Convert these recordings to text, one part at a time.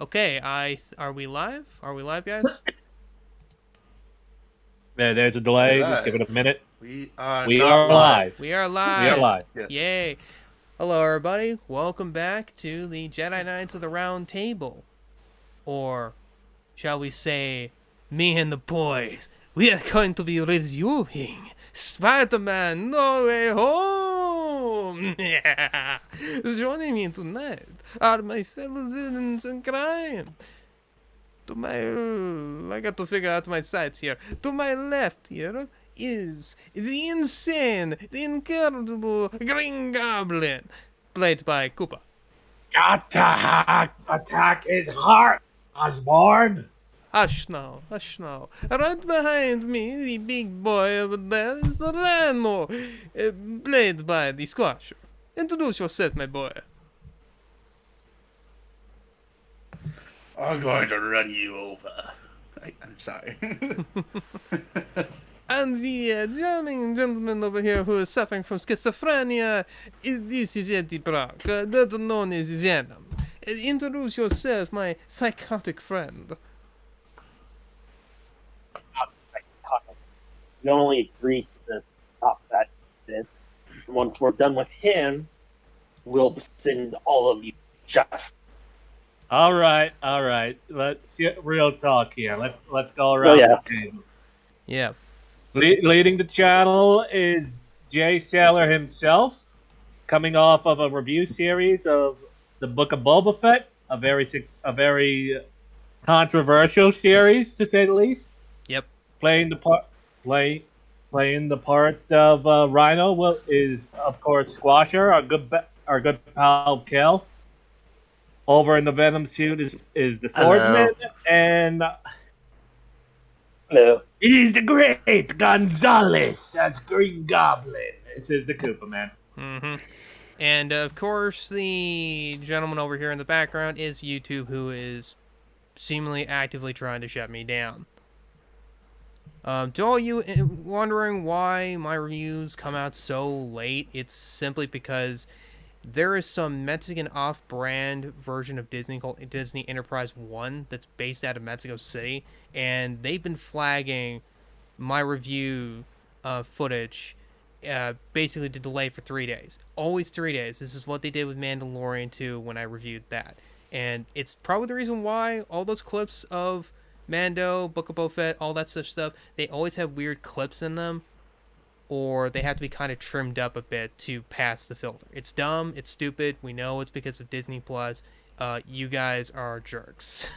Okay, are we live? Are we live, guys? There's a Are we delay. Just give it a live? minute. We are We not are live. live. We are We are live. live. Yeah. Yay! Hello, everybody. Welcome back to the Jedi Knights of the Round Table, or shall we say, me and the boys. We are going to be reviewing Spider-Man: No Way Home. Joining me tonight are my fellow villains in crime. To my, I got to figure out my sights here. To my left here is the insane, the incredible Green Goblin, played by Koopa. Attack his heart, Osborn. Hush now, hush now. Right behind me, the big boy over there is the Rhino, played by the Squasher. Introduce yourself, my boy. I'm going to run you over. I'm sorry. And the charming gentleman over here who is suffering from schizophrenia, this is Eddie Brock, better known as Venom. Introduce yourself, my psychotic friend. We only agree to this top that bit. Once we're done with him, we'll send all of you just. All right. Let's get real talk here. Let's go around yeah. the table. Yeah. Leading the channel is Jay Saylor himself, coming off of a review series of the Book of Boba Fett, a very controversial series to say the least. Yep. Playing the part of Rhino is of course Squasher, our good pal Kel. Over in the Venom suit is the swordsman, and No. it is the great Gonzalez as Green Goblin. This is the Koopa man. Mm-hmm. And of course, the gentleman over here in the background is YouTube, who is seemingly actively trying to shut me down. To all you wondering why my reviews come out so late, it's simply because there is some Mexican off-brand version of Disney called Disney Enterprise 1 that's based out of Mexico City, and they've been flagging my review footage basically to delay for 3 days. Always 3 days. This is what they did with Mandalorian 2 when I reviewed that. And it's probably the reason why all those clips of Mando, Book of Boba Fett, all that such stuff, they always have weird clips in them, or they have to be kind of trimmed up a bit to pass the filter. It's dumb, it's stupid, we know it's because of Disney Plus. You guys are jerks.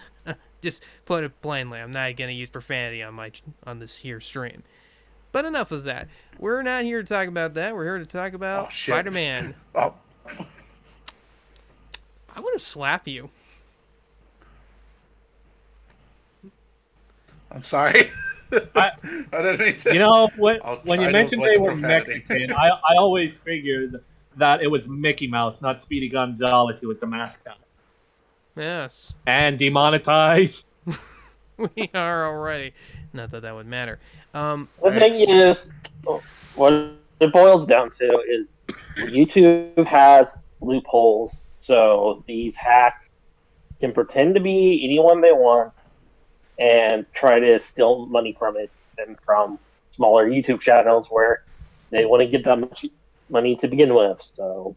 Just put it plainly. I'm not gonna use profanity on this here stream. But enough of that. We're not here to talk about that. We're here to talk about Spider-Man. Oh. I want to slap you. I'm sorry. I didn't mean to. You know, I'll when try you to mentioned avoid they the were profanity. Mexican, I always figured that it was Mickey Mouse, not Speedy Gonzalez, who was the mascot. Yes. And demonetized. We are already. Not that that would matter. The thing is, what it boils down to is YouTube has loopholes, so these hacks can pretend to be anyone they want and try to steal money from it and from smaller YouTube channels where they want to get that much money to begin with. So,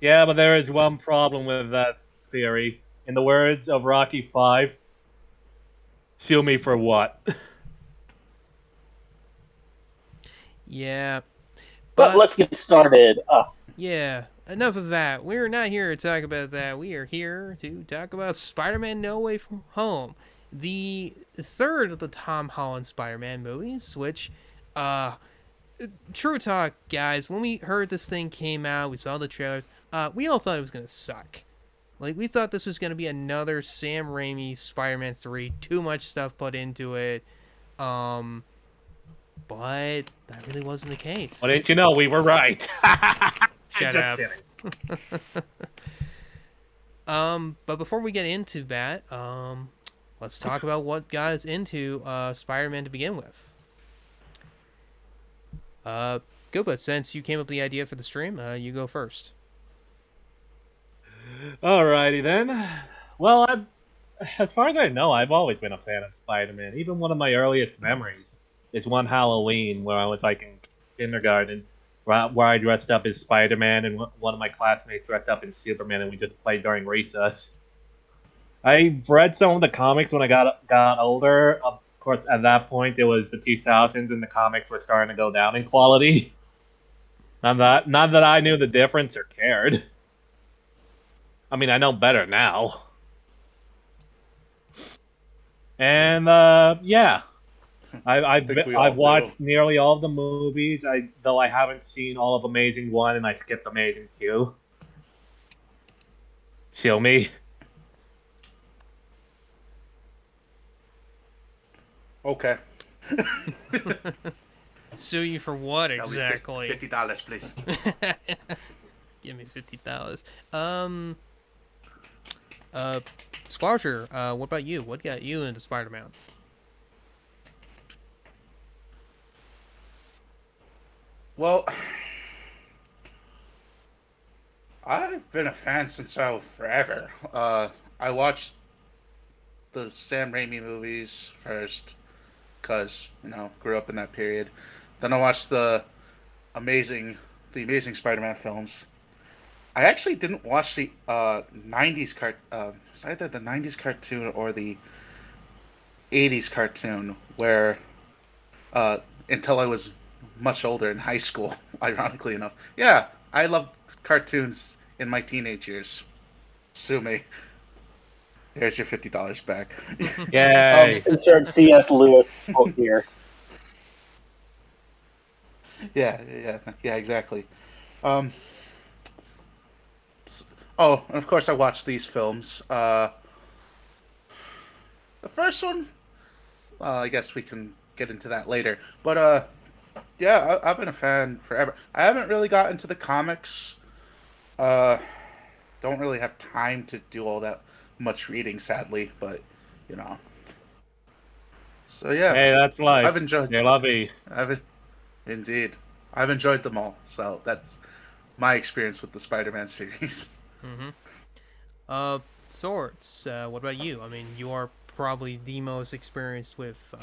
Yeah, but there is one problem with that theory. In the words of Rocky 5, sue me for what? Yeah. but let's get started. Yeah, enough of that. We're not here to talk about that. We are here to talk about Spider-Man No Way From Home, the third of the Tom Holland Spider-Man movies, which, true talk, guys, when we heard this thing came out, we saw the trailers, we all thought it was going to suck. Like, we thought this was going to be another Sam Raimi Spider-Man 3, too much stuff put into it, but that really wasn't the case. Well, didn't you know we were right? Shut Just up. kidding. But before we get into that, let's talk about what got us into Spider-Man to begin with. Koopa, since you came up with the idea for the stream, you go first. Alrighty then. Well, as far as I know, I've always been a fan of Spider-Man. Even one of my earliest memories is one Halloween where I was like in kindergarten, where I dressed up as Spider-Man and one of my classmates dressed up as Superman, and we just played during recess. I read some of the comics when I got older. Of course, at that point, it was the 2000s, and the comics were starting to go down in quality. Not that I knew the difference or cared. I mean, I know better now. And yeah, think we all I've watched do. nearly all of the movies. Though I haven't seen all of Amazing 1, and I skipped Amazing 2. Show me. Okay. Sue you for what That'll be exactly? $50, please. Give me $50. Squasher, what about you? What got you into Spider-Man? Well, I've been a fan since forever. I watched the Sam Raimi movies first, cause grew up in that period. Then I watched the Amazing Spider-Man films. I actually didn't watch the '90s it's either the '90s cartoon or the '80s cartoon, where until I was much older in high school. Ironically enough, yeah, I loved cartoons in my teenage years. Sue me. Here's your $50 back. Yay. Insert C.S. Lewis quote here. Yeah, exactly. Um, oh, and of course I watched these films. The first one, I guess we can get into that later. But yeah, I've been a fan forever. I haven't really got into the comics. Uh, don't really have time to do all that much reading, sadly. But you know, so yeah, Hey, that's I've life. enjoyed. C'est la vie. Indeed, I've enjoyed them all. So that's my experience with the Spider-Man series. Mm-hmm. Swords, what about you? I mean, you are probably the most experienced with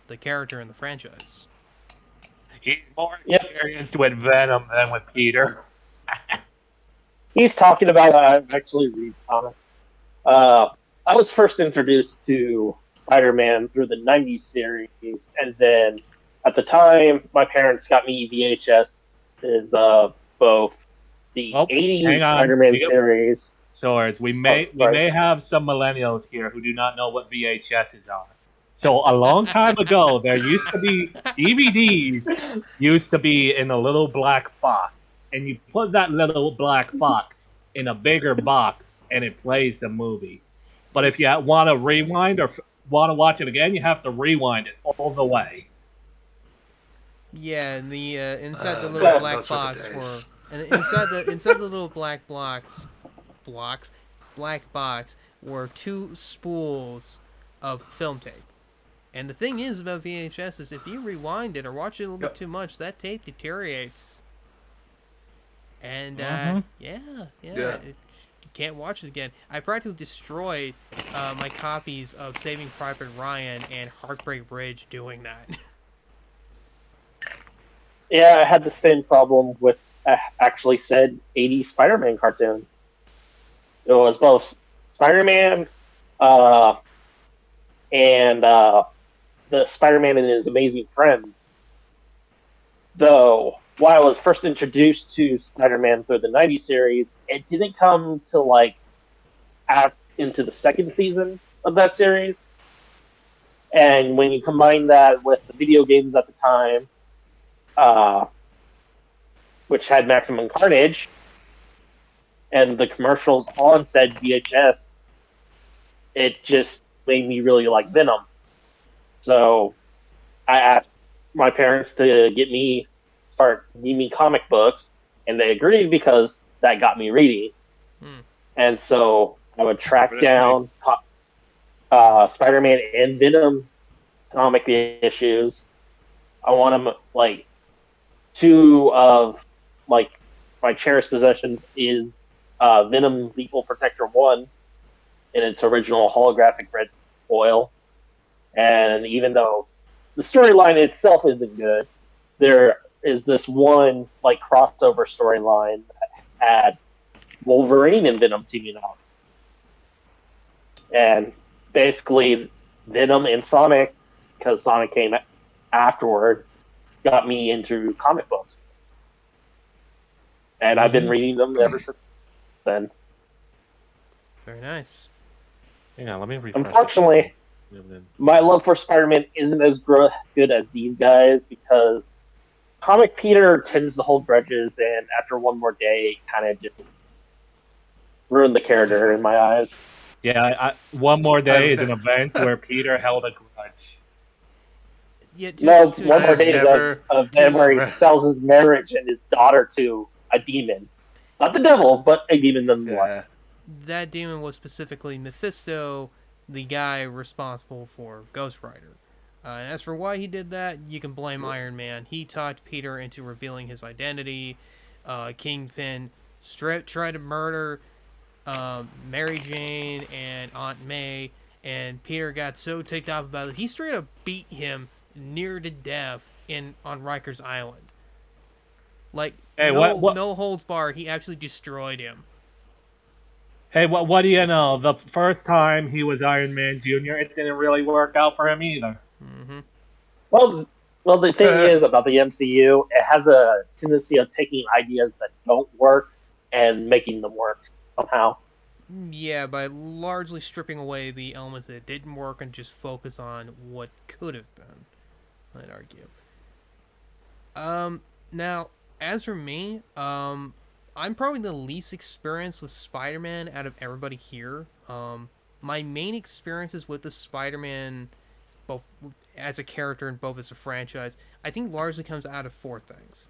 the character in the franchise. He's more Yep. experienced with Venom than with Peter. He's talking about I've actually read comics. I was first introduced to Spider-Man through the '90s series, and then at the time, my parents got me VHS is both the Oh, '80s hang on. Spider-Man series. Swords. We sorry. may have some millennials here who do not know what VHSs are. So a long time ago, there used to be DVDs used to be in a little black box, and you put that little black box in a bigger box, and it plays the movie. But if you want to rewind or want to watch it again, you have to rewind it all the way. Yeah, and the inside the Oh, little man, black those were the box days. and inside the little black black box were two spools of film tape. And the thing is about VHS is if you rewind it or watch it a little bit Yep. too much, that tape deteriorates. And Mhm. yeah, Yeah. you can't watch it again. I practically destroyed my copies of Saving Private Ryan and Heartbreak Ridge doing that. Yeah, I had the same problem with actually said '80s Spider-Man cartoons. It was both Spider-Man uh, and the Spider-Man and his Amazing Friend. Though, while I was first introduced to Spider-Man through the '90s series, it didn't come to into the second season of that series. And when you combine that with the video games at the time, uh, which had Maximum Carnage, and the commercials on said VHS, it just made me really like Venom. So I asked my parents to start giving me comic books, and they agreed because that got me reading. Hmm. And so I would track down Spider-Man and Venom comic issues. I want them two of my cherished possessions is Venom Lethal Protector 1, in its original holographic red foil. And even though the storyline itself isn't good, there is this one like crossover storyline that had Wolverine and Venom teaming up. And basically, Venom and Sonic, because Sonic came afterward, got me into comic books. And I've been reading them ever since then. Very nice. Yeah, let me refresh. Unfortunately, my love for Spider-Man isn't as good as these guys because Comic Peter tends to hold grudges, and after one more day, it kind of just ruined the character in my eyes. Yeah, One More Day is an event where Peter held a grudge. Yeah, No, just to One More Day is never- a event where he sells his marriage and his daughter to a demon. Not the devil, but a demon nonetheless. Yeah. that demon was specifically Mephisto, the guy responsible for Ghost Rider. And as for why he did that, you can blame Iron Man. He talked Peter into revealing his identity. Kingpin tried to murder Mary Jane and Aunt May, and Peter got so ticked off about it, he straight up beat him near to death on Riker's Island. Like, Hey, no holds barred, he absolutely destroyed him. Hey, what do you know? The first time he was Iron Man Jr., it didn't really work out for him either. Mm-hmm. Well, the thing is about the MCU, it has a tendency of taking ideas that don't work and making them work somehow. Yeah, by largely stripping away the elements that didn't work and just focus on what could have been, I'd argue. Now, as for me, I'm probably the least experienced with Spider-Man out of everybody here. My main experiences with the Spider-Man, both as a character and both as a franchise, I think largely comes out of 4 things.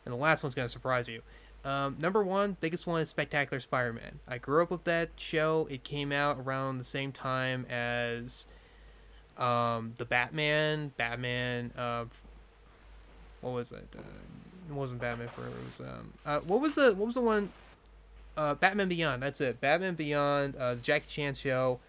And the last one's going to surprise you. Number 1, biggest one is Spectacular Spider-Man. I grew up with that show. It came out around the same time as the Batman, what was it? It wasn't Batman Forever. It was what was the one? Batman Beyond. That's it. Batman Beyond. The Jackie Chan show.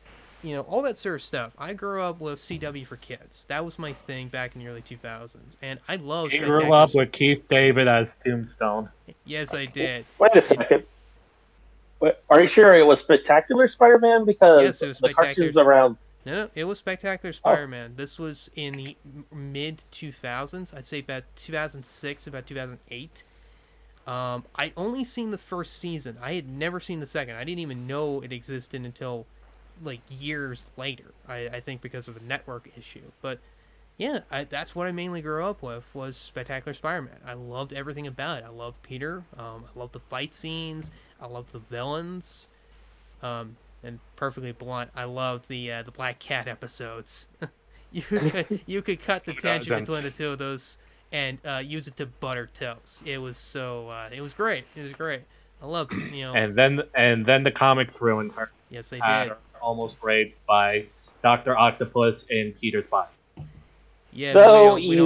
You know, all that sort of stuff. I grew up with CW for Kids. That was my thing back in the early 2000s, and I loved. He grew up with Keith David as Tombstone. Yes, I did. Wait a second. Are you sure it was Spectacular Spider-Man? Because Yes, it was the Spectacular. cartoons around. No, it was Spectacular Spider-Man. This was in the mid 2000s. I'd say about 2006, about 2008. I'd only seen the first season. I had never seen the second. I didn't even know it existed until like years later. I think because of a network issue. But yeah, that's what I mainly grew up with was Spectacular Spider-Man. I loved everything about it. I loved Peter. I loved the fight scenes. I loved the villains. And perfectly blunt, I loved the Black Cat episodes. you could cut the tension between the two of those and use it to butter toast. It was it was great. It was great. I loved it. You know. And then the comics ruined her. Yes, they Had did. her almost raped by Dr. Octopus in Peter's body. Yeah, No, but we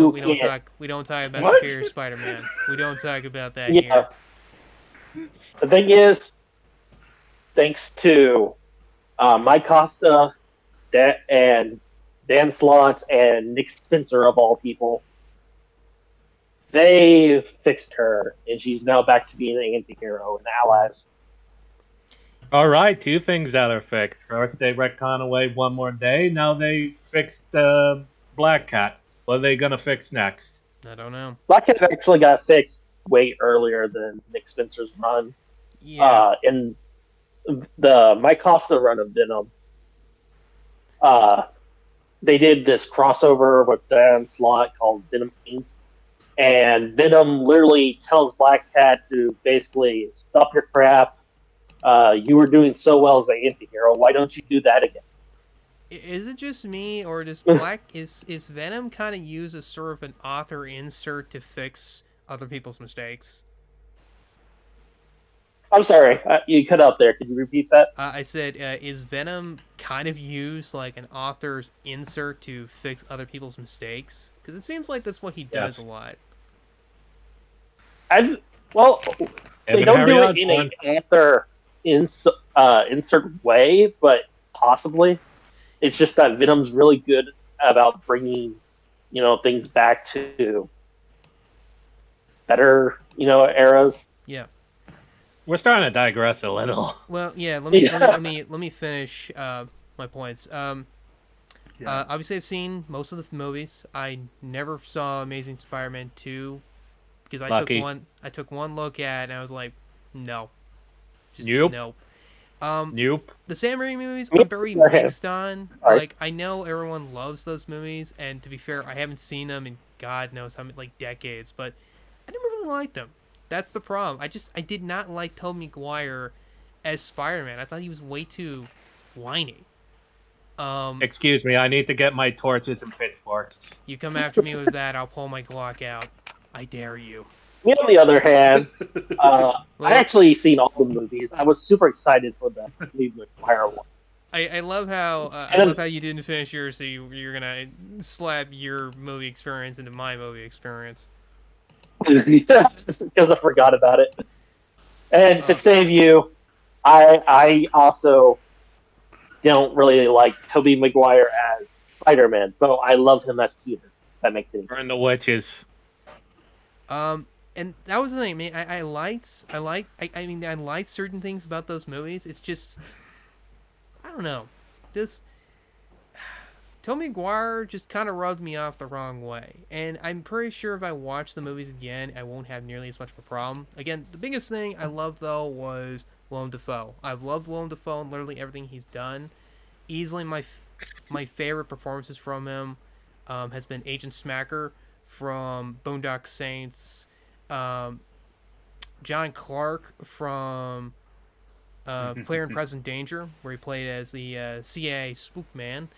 don't talk about What? Superior Spider-Man. We don't talk about that Yeah. here. The thing is, thanks to Mike Costa and Dan Slott and Nick Spencer, of all people, they fixed her, and she's now back to being an anti-hero and allies. All right, 2 things that are fixed. First, they retcon away One More Day. Now they fixed Black Cat. What are they going to fix next? I don't know. Black Cat actually got fixed way earlier than Nick Spencer's run. Yeah. In the Mike Costa run of Venom, they did this crossover with Dan Slott called Venom Inc. And Venom literally tells Black Cat to basically stop your crap. You were doing so well as an anti-hero. Why don't you do that again? Is it just me, or does is Venom kind of use as sort of an author insert to fix other people's mistakes? I'm sorry, you cut out there. Could you repeat that? I said, is Venom kind of used like an author's insert to fix other people's mistakes? Because it seems like that's what he does a lot. Well, they Evan don't Harry do it in Osborn. an author insert way, but possibly. It's just that Venom's really good about bringing, things back to better, eras. Yeah. We're starting to digress a little. Well, yeah. Let me finish my points. Yeah. Obviously, I've seen most of the movies. I never saw Amazing Spider-Man 2 because Lucky. I took one look at it and I was like, no, just Nope. nope. Nope. The Sam Raimi movies, Me I'm very neither. mixed on. Sorry. Like, I know everyone loves those movies, and to be fair, I haven't seen them in God knows how many, like, decades, but I never really liked them. That's the problem. I did not like Tobey Maguire as Spider-Man. I thought he was way too whiny. Excuse me, I need to get my torches and pitchforks. You come after me with that, I'll pull my Glock out. I dare you. Me, on the other hand, I actually seen all the movies. I was super excited for the Tobey Maguire one. I love how I love how you didn't finish yours, so you're gonna slap your movie experience into my movie experience. Because I forgot about it. And to save you, I also don't really like Tobey Maguire as Spider-Man, but I love him as Peter. If that makes sense. Burn the witches. And that was the thing, man. I liked certain things about those movies. It's just, I don't know, just Tobey Maguire just kind of rubbed me off the wrong way. And I'm pretty sure if I watch the movies again, I won't have nearly as much of a problem. Again, the biggest thing I loved though was Willem Dafoe. I've loved Willem Dafoe and literally everything he's done. Easily my favorite performances from him has been Agent Smacker from Boondock Saints. John Clark from Player in Present Danger, where he played as the CIA spook man.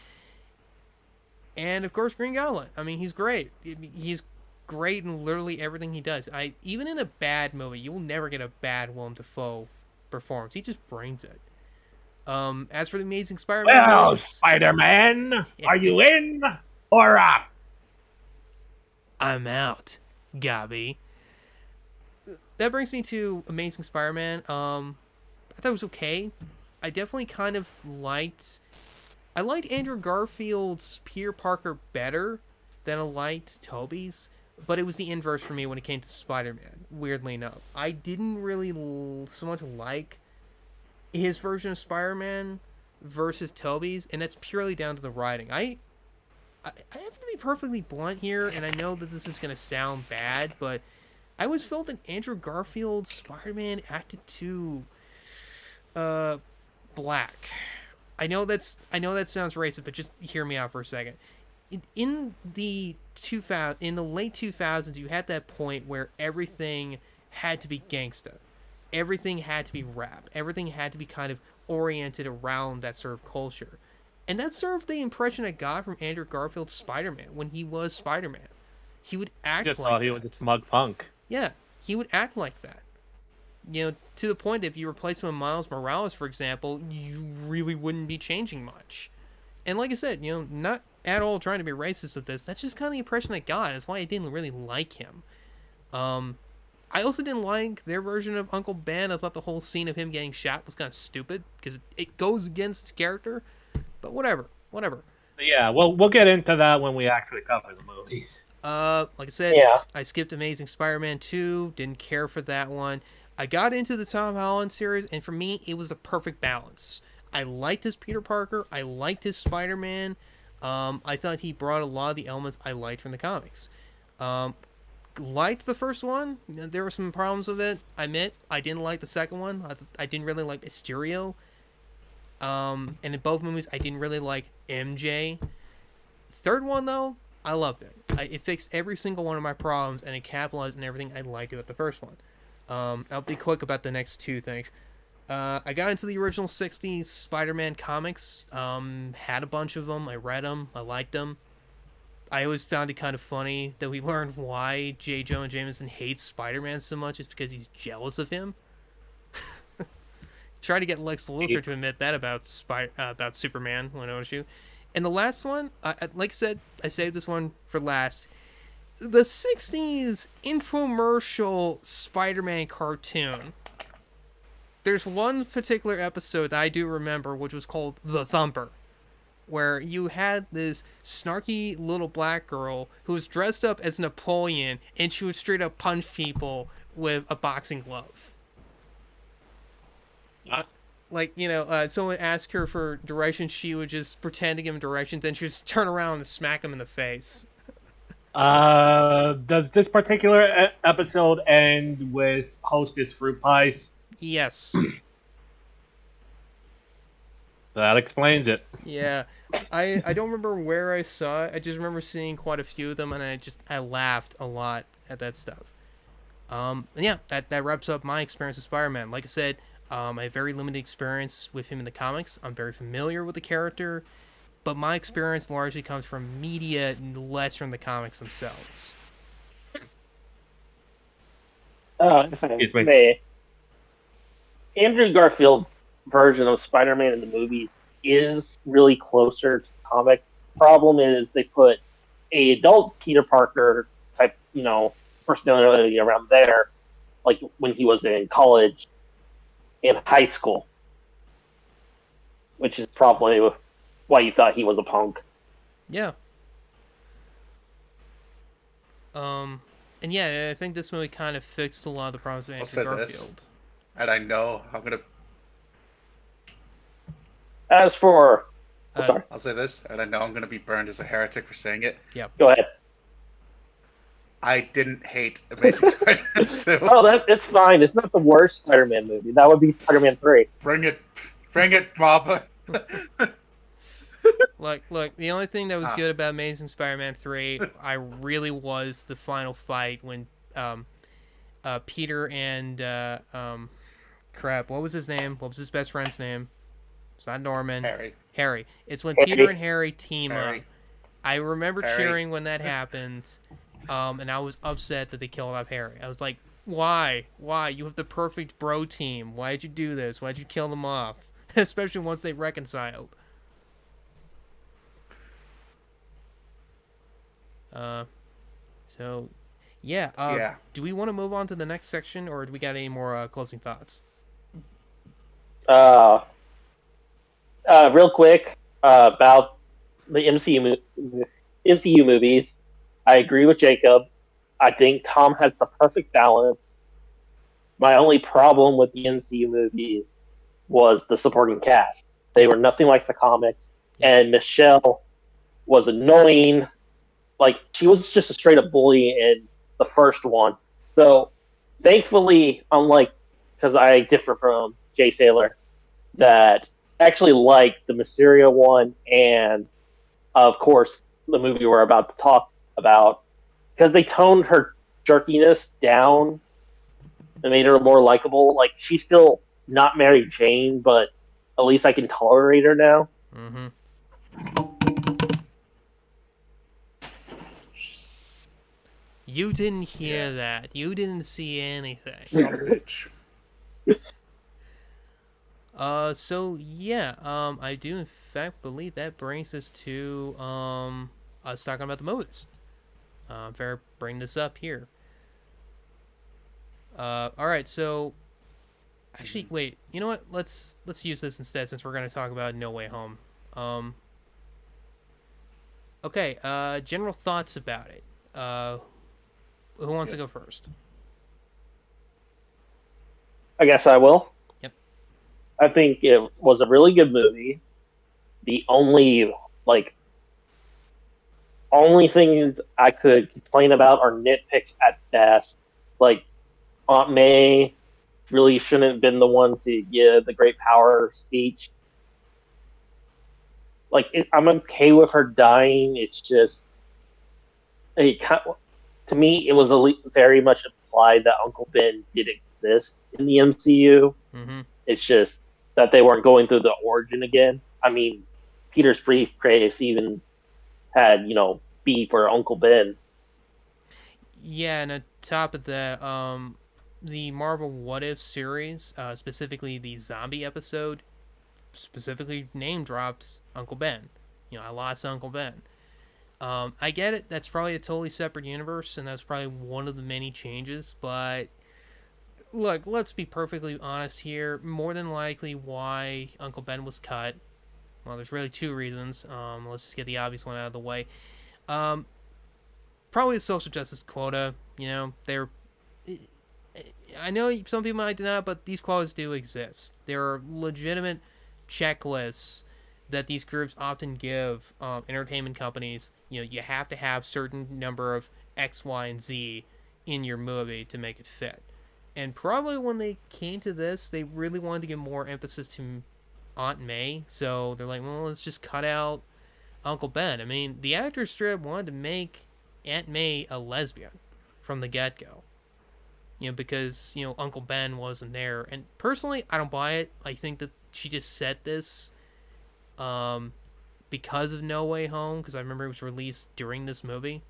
And of course, Green Goblin. I mean, he's great. He's great in literally everything he does. Even in a bad movie, you will never get a bad Willem Dafoe performance. He just brings it. As for the Amazing Spider-Man, Well, Spider-Man, are you in or out? I'm out, Gabby. That brings me to Amazing Spider-Man. I thought it was okay. I definitely kind of liked Andrew Garfield's Peter Parker better than I liked Tobey's, but it was the inverse for me when it came to Spider-Man, weirdly enough. I didn't really so much like his version of Spider-Man versus Tobey's, and that's purely down to the writing. I have to be perfectly blunt here, and I know that this is going to sound bad, but I always felt that Andrew Garfield's Spider-Man acted too black. I know that sounds racist, but just hear me out for a second. In the late 2000s, you had that point where everything had to be gangsta. Everything had to be rap. Everything had to be kind of oriented around that sort of culture. And that's sort of the impression I got from Andrew Garfield's Spider-Man when he was Spider-Man. He would act Just like thought he was a smug punk. Yeah, he would act like that. To the point that if you replace him with Miles Morales, for example, you really wouldn't be changing much. And like I said, not at all trying to be racist with this. That's just kind of the impression I got. That's why I didn't really like him. I also didn't like their version of Uncle Ben. I thought the whole scene of him getting shot was kind of stupid because it goes against character. But whatever. Yeah, we'll get into that when we actually cover the movies. Like I said, Yeah. I skipped Amazing Spider-Man 2. Didn't care for that one. I got into the Tom Holland series, and for me, it was a perfect balance. I liked his Peter Parker. I liked his Spider-Man. I thought he brought a lot of the elements I liked from the comics. Liked the first one. There were some problems with it. I admit, I didn't like the second one. I didn't really like Mysterio. And in both movies, I didn't really like MJ. Third one, though, I loved it. It fixed every single one of my problems, and it capitalized on everything I liked about the first one. I'll be quick about the next two things. I got into the original 60s Spider-Man comics. Had a bunch of them. I read them. I liked them. I always found it kind of funny that we learned why J. Jonah Jameson hates Spider-Man so much. It's because he's jealous of him. Try to get Lex Luthor to admit that about Superman when I was you. And the last one, like I said, I saved this one for last. The 60s infomercial Spider-Man cartoon. there's one particular episode that I do remember, which was called The Thumper, where you had this snarky little black girl who was dressed up as Napoleon, and she would straight up punch people with a boxing glove. Like, someone asked her for directions, she would just pretend to give him directions, and she'd just turn around and smack him in the face. Does this particular episode end with Hostess fruit pies? Yes. That explains it. Yeah. I don't remember where I saw it. I just remember seeing quite a few of them, and I laughed a lot at that stuff. And yeah, that wraps up my experience with Spider-Man. Like I said, I have very limited experience with him in the comics. I'm very familiar with the character, but my experience largely comes from media and less from the comics themselves. If I may, Andrew Garfield's version of Spider-Man in the movies is really closer to comics. The problem is they put a adult Peter Parker type, personality around there, like when he was in college and high school, which is probably why you thought he was a punk. Yeah. And yeah, I think this movie kind of fixed a lot of the problems with Andrew Garfield. And I know I'm gonna. As for, sorry, I'll say this, and I know I'm gonna be burned as a heretic for saying it. Yeah. Go ahead. I didn't hate Amazing Spider-Man 2. Oh, it's fine. It's not the worst Spider-Man movie. That would be Spider-Man 3. Bring it, Mama. Look, the only thing that was good about Amazing Spider-Man 3, I really was the final fight when Peter and what was his name? What was his best friend's name? It's not Norman. Harry. It's when Peter and Harry team up. I remember cheering when that happened, and I was upset that they killed off Harry. I was like, why? You have the perfect bro team. Why'd you do this? Why'd you kill them off? Especially once they reconciled. So, yeah. Do we want to move on to the next section, or do we got any more closing thoughts? Real quick, about the MCU movies, I agree with Jacob. I think Tom has the perfect balance. My only problem with the MCU movies was the supporting cast. They were nothing like the comics, and Michelle was annoying. Like, she was just a straight-up bully in the first one. So, thankfully, unlike, because I differ from Jay Saylor, that actually liked the Mysterio one, and, of course, the movie we're about to talk about, because they toned her jerkiness down and made her more likable. Like, she's still not Mary Jane, but at least I can tolerate her now. Mm-hmm. You didn't hear that. You didn't see anything. Bitch. I do in fact believe that brings us to us talking about the movies. Fair, bring this up here. All right, so actually, wait. You know what? Let's use this instead, since we're gonna talk about No Way Home. Okay. General thoughts about it. Who wants to go first? I guess I will. Yep. I think it was a really good movie. The only things I could complain about are nitpicks at best. Like, Aunt May really shouldn't have been the one to give the great power speech. Like, I'm okay with her dying. It's just, to me, it was very much implied that Uncle Ben did exist in the MCU. Mm-hmm. It's just that they weren't going through the origin again. I mean, Peter's briefcase even had, beef for Uncle Ben. Yeah, and on top of that, the Marvel What If series, specifically the zombie episode, specifically name drops Uncle Ben. I lost Uncle Ben. I get it. That's probably a totally separate universe, and that's probably one of the many changes. But look, let's be perfectly honest here. More than likely, why Uncle Ben was cut. Well, there's really two reasons. Let's just get the obvious one out of the way. Probably the social justice quota. You know, they're. I know some people might deny, but these quotas do exist. There are legitimate checklists that these groups often give entertainment companies. You know, you have to have certain number of X, Y, and Z in your movie to make it fit. And probably when they came to this, they really wanted to give more emphasis to Aunt May. So they're like, well, let's just cut out Uncle Ben. I mean, the actor strip wanted to make Aunt May a lesbian from the get-go. You know, because, you know, Uncle Ben wasn't there. And personally, I don't buy it. I think that she just said this because of No Way Home, because I remember it was released during this movie.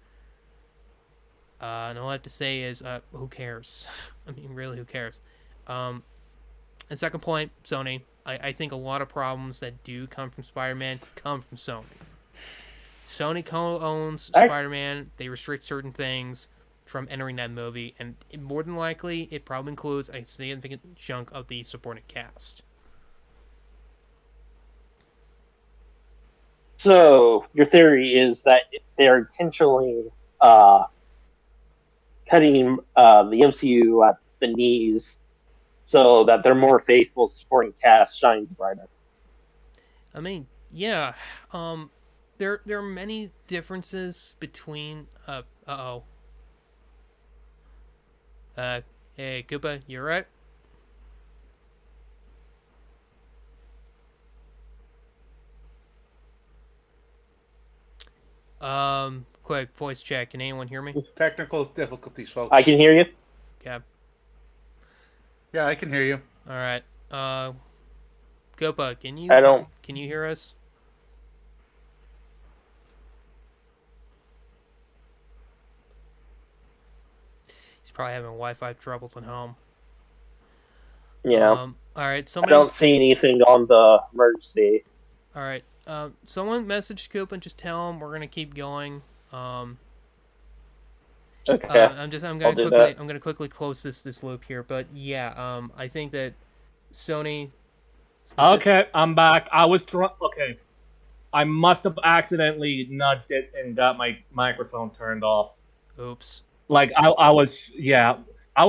And all I have to say is, who cares? I mean, really, who cares? And second point, Sony. I think a lot of problems that do come from Spider-Man come from Sony. Sony co-owns Spider-Man. They restrict certain things from entering that movie, and more than likely, it probably includes a significant chunk of the supporting cast. So your theory is that they're intentionally cutting the MCU at the knees so that their more faithful supporting cast shines brighter. I mean, yeah. There are many differences between. Hey, Koopa, you alright? Quick voice check. Can anyone hear me? Technical difficulties, folks. I can hear you. Okay. Yeah, I can hear you. All right. Koopa, can you? I don't. Can you hear us? He's probably having Wi-Fi troubles at home. Yeah. All right. I Somebody. don't see anything on the emergency. All right. Someone message Koopa and just tell him we're gonna keep going. Okay. I'm gonna quickly close this loop here, but yeah, I think that Sony. Okay, I'm back. Okay, I must have accidentally nudged it and got my microphone turned off. Oops. Like I was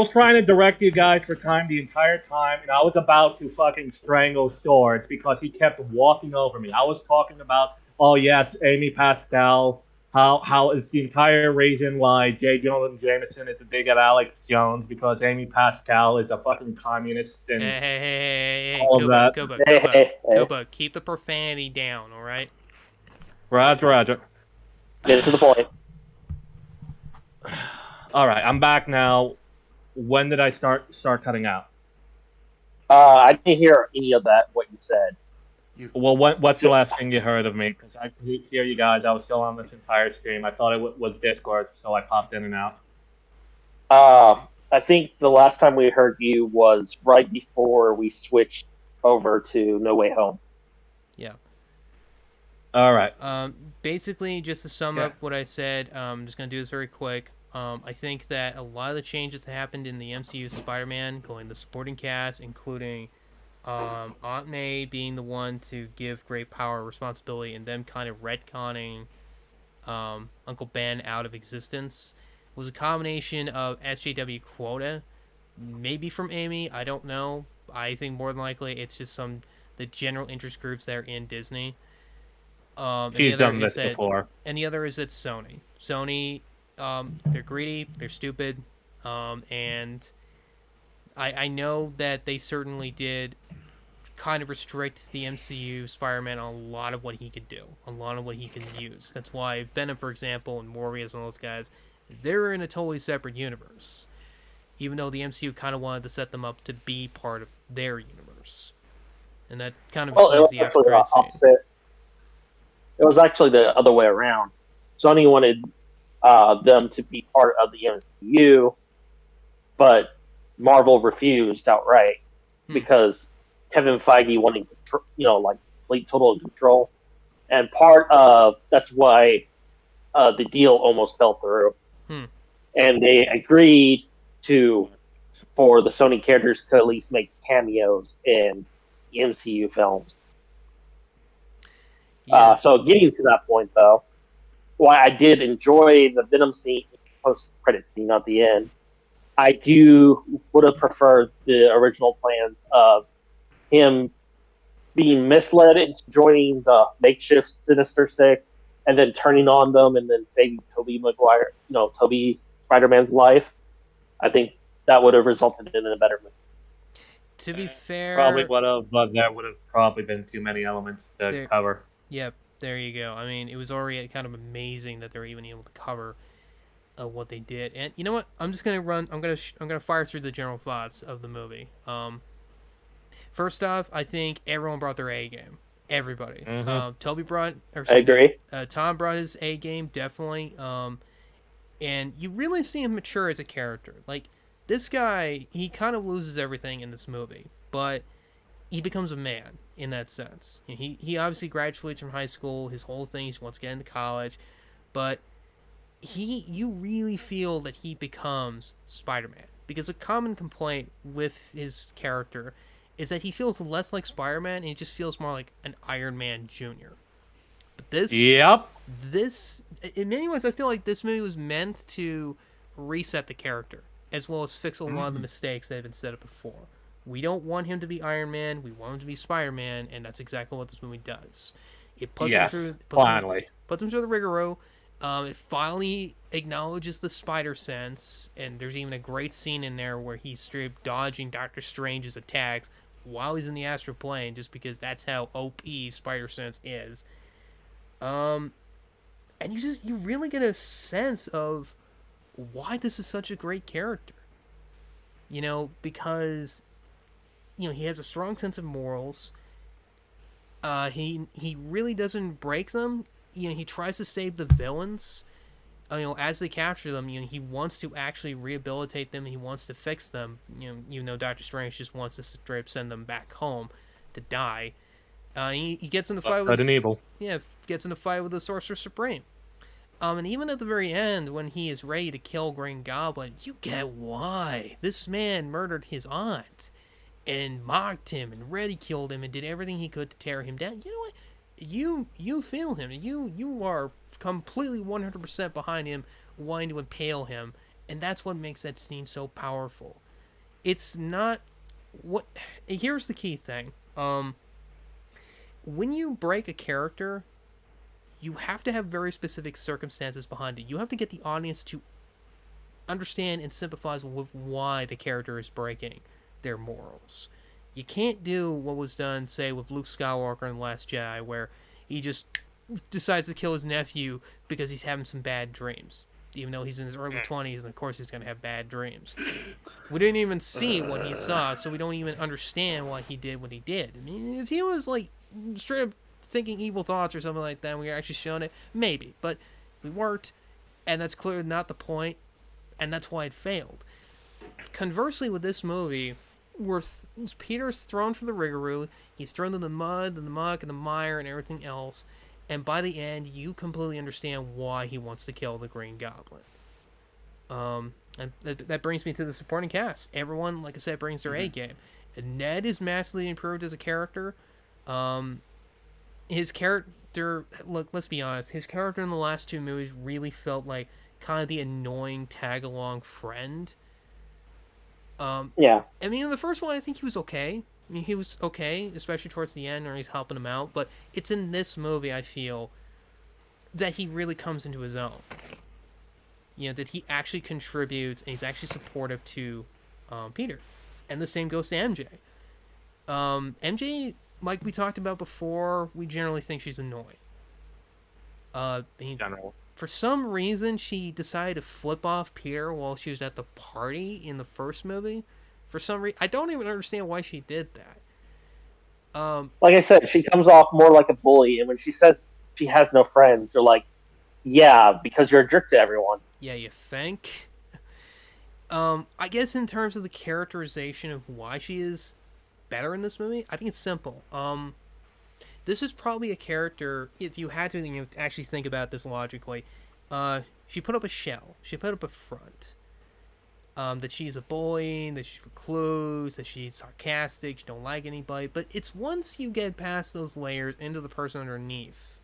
trying to direct you guys for time the entire time, and I was about to fucking strangle Swords because he kept walking over me. I was talking about, oh yes, Amy Pascal, how it's the entire reason why J. Jonah Jameson is a dig at Alex Jones because Amy Pascal is a fucking communist and Hey, all of that. Koopa, keep the profanity down, all right? Roger. Get to the point. All right, I'm back now. When did I start cutting out? I didn't hear any of that. What you said. Well, what's the last thing you heard of me? Because I couldn't hear you guys. I was still on this entire stream. I thought it was Discord, so I popped in and out. I think the last time we heard you was right before we switched over to No Way Home. Yeah. All right. Basically, just to sum up what I said, I'm just gonna do this very quick. I think that a lot of the changes that happened in the MCU Spider-Man, going the supporting cast, including Aunt May being the one to give great power and responsibility, and them kind of retconning Uncle Ben out of existence, was a combination of SJW quota, maybe from Amy, I don't know. I think more than likely it's just the general interest groups that are in Disney. She's done this before. And the other is that Sony. Sony, they're greedy, they're stupid, and I know that they certainly did kind of restrict the MCU Spider-Man on a lot of what he could do, a lot of what he can use. That's why Venom, for example, and Morbius and all those guys, they're in a totally separate universe, even though the MCU kind of wanted to set them up to be part of their universe. And that kind of explains the after credits scene. It was actually the other way around. Sony wanted them to be part of the MCU, but Marvel refused outright because Kevin Feige wanted, complete total control, and that's why the deal almost fell through. And they agreed to for the Sony characters to at least make cameos in MCU films. Yeah. So getting to that point, though, while I did enjoy the Venom scene, post-credit scene at the end, I would have preferred the original plans of him being misled into joining the makeshift Sinister Six and then turning on them and then saving Tobey Maguire, Tobey Spider-Man's life. I think that would have resulted in a better movie. To be fair, Probably would have, but there would have probably been too many elements to cover. Yep, there you go. I mean, it was already kind of amazing that they were even able to cover what they did. And you know what? I'm just gonna run. I'm gonna fire through the general thoughts of the movie. First off, I think everyone brought their A game. Everybody. Toby brought. I agree. Tom brought his A game definitely. And you really see him mature as a character. Like this guy, he kind of loses everything in this movie, but he becomes a man in that sense. He obviously graduates from high school. His whole thing, he wants to get into college, but you really feel that he becomes Spider-Man, because a common complaint with his character is that he feels less like Spider-Man and he just feels more like an Iron Man Jr. But this in many ways I feel like this movie was meant to reset the character as well as fix a lot of the mistakes that have been set up before. We don't want him to be Iron Man, we want him to be Spider-Man, and that's exactly what this movie does. It puts him through the rigmarole. It finally acknowledges the spider sense, and there's even a great scene in there where he's straight dodging Doctor Strange's attacks while he's in the astral plane, just because that's how OP spider sense is. And you really get a sense of why this is such a great character. Because he has a strong sense of morals. He really doesn't break them. He tries to save the villains. As they capture them, he wants to actually rehabilitate them. He wants to fix them. Even though Doctor Strange just wants to straight up send them back home to die. He gets in a fight with gets in a fight with the Sorcerer Supreme. And even at the very end, when he is ready to kill Green Goblin, you get why this man murdered his aunt and mocked him and ridiculed him and did everything he could to tear him down. You know what? You feel him. You are completely 100% behind him, wanting to impale him, and that's what makes that scene so powerful. It's not what. Here's the key thing. When you break a character, you have to have very specific circumstances behind it. You have to get the audience to understand and sympathize with why the character is breaking their morals. You can't do what was done, say, with Luke Skywalker in The Last Jedi, where he just decides to kill his nephew because he's having some bad dreams. Even though he's in his early 20s, and of course he's going to have bad dreams. We didn't even see what he saw, so we don't even understand why he did what he did. I mean, if he was, like, straight up thinking evil thoughts or something like that, and we were actually showing it, maybe. But we weren't, and that's clearly not the point, and that's why it failed. Conversely, with this movie, Peter's thrown through the rigmarole, he's thrown in the mud and the muck and the mire and everything else, and by the end, you completely understand why he wants to kill the Green Goblin. And that brings me to the supporting cast. Everyone, like I said, brings their A game. And Ned is massively improved as a character. His character, look, let's be honest, his character in the last two movies really felt like kind of the annoying tag-along friend. Yeah. I mean, in the first one, I think he was okay. I mean, he was okay, especially towards the end where he's helping him out. But it's in this movie, I feel, that he really comes into his own. That he actually contributes and he's actually supportive to Peter. And the same goes to MJ. MJ, like we talked about before, we generally think she's annoying. For some reason, she decided to flip off Peter while she was at the party in the first movie. For some reason, I don't even understand why she did that. Like I said, she comes off more like a bully, and when she says she has no friends, you're like, yeah, because you're a jerk to everyone. Yeah, you think? I guess in terms of the characterization of why she is better in this movie, I think it's simple. This is probably a character, if you had to actually think about this logically, she put up a shell. She put up a front. that she's a bully, that she's recluse, that she's sarcastic, she don't like anybody. But it's once you get past those layers into the person underneath,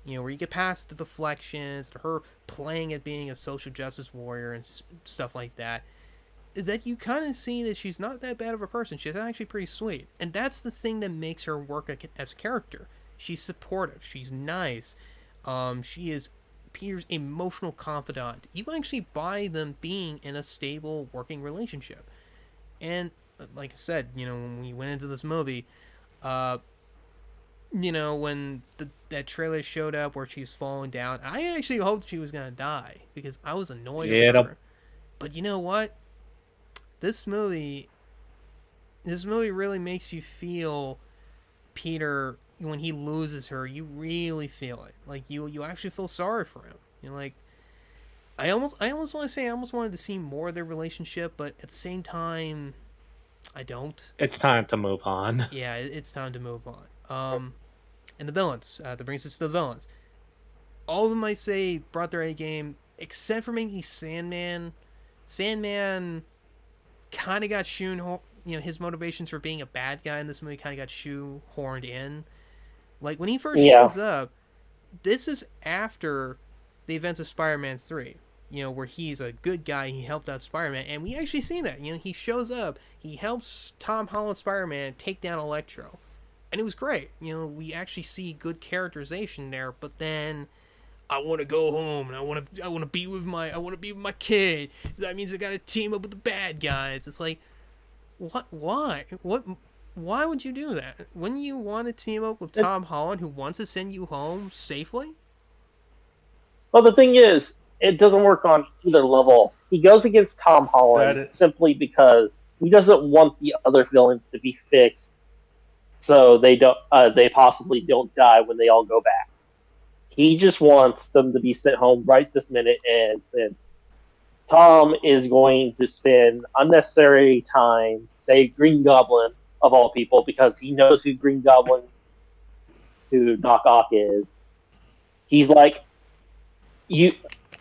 where you get past the deflections, to her playing at being a social justice warrior and stuff like that, is that you kind of see that she's not that bad of a person. She's actually pretty sweet. And that's the thing that makes her work as a character. She's supportive. She's nice. She is Peter's emotional confidant. You actually buy them being in a stable working relationship. And like I said, when we went into this movie, when that trailer showed up where she's falling down, I actually hoped she was going to die because I was annoyed with her. But you know what? This movie really makes you feel Peter. When he loses her, you really feel it. Like you actually feel sorry for him. Like I almost want to say I almost wanted to see more of their relationship, but at the same time, I don't. It's time to move on. Yeah, it's time to move on. And the villains. That brings us to the villains. All of them, I say, brought their A game, except for maybe Sandman. Sandman kind of got his motivations for being a bad guy in this movie kind of got shoehorned in. Like, when he first shows up, this is after the events of Spider-Man 3, where he's a good guy, he helped out Spider-Man, and we actually see that. He shows up, he helps Tom Holland Spider-Man take down Electro, and it was great. We actually see good characterization there, but then I want to go home, and I want to be with my kid. That means I got to team up with the bad guys. It's like, what? Why would you do that? Wouldn't you want to team up with Tom Holland, who wants to send you home safely? Well, the thing is, it doesn't work on either level. He goes against Tom Holland simply because he doesn't want the other villains to be fixed, so they possibly don't die when they all go back. He just wants them to be sent home right this minute, and since Tom is going to spend unnecessary time, say Green Goblin, of all people, because he knows who Green Goblin, who Doc Ock is. He's like,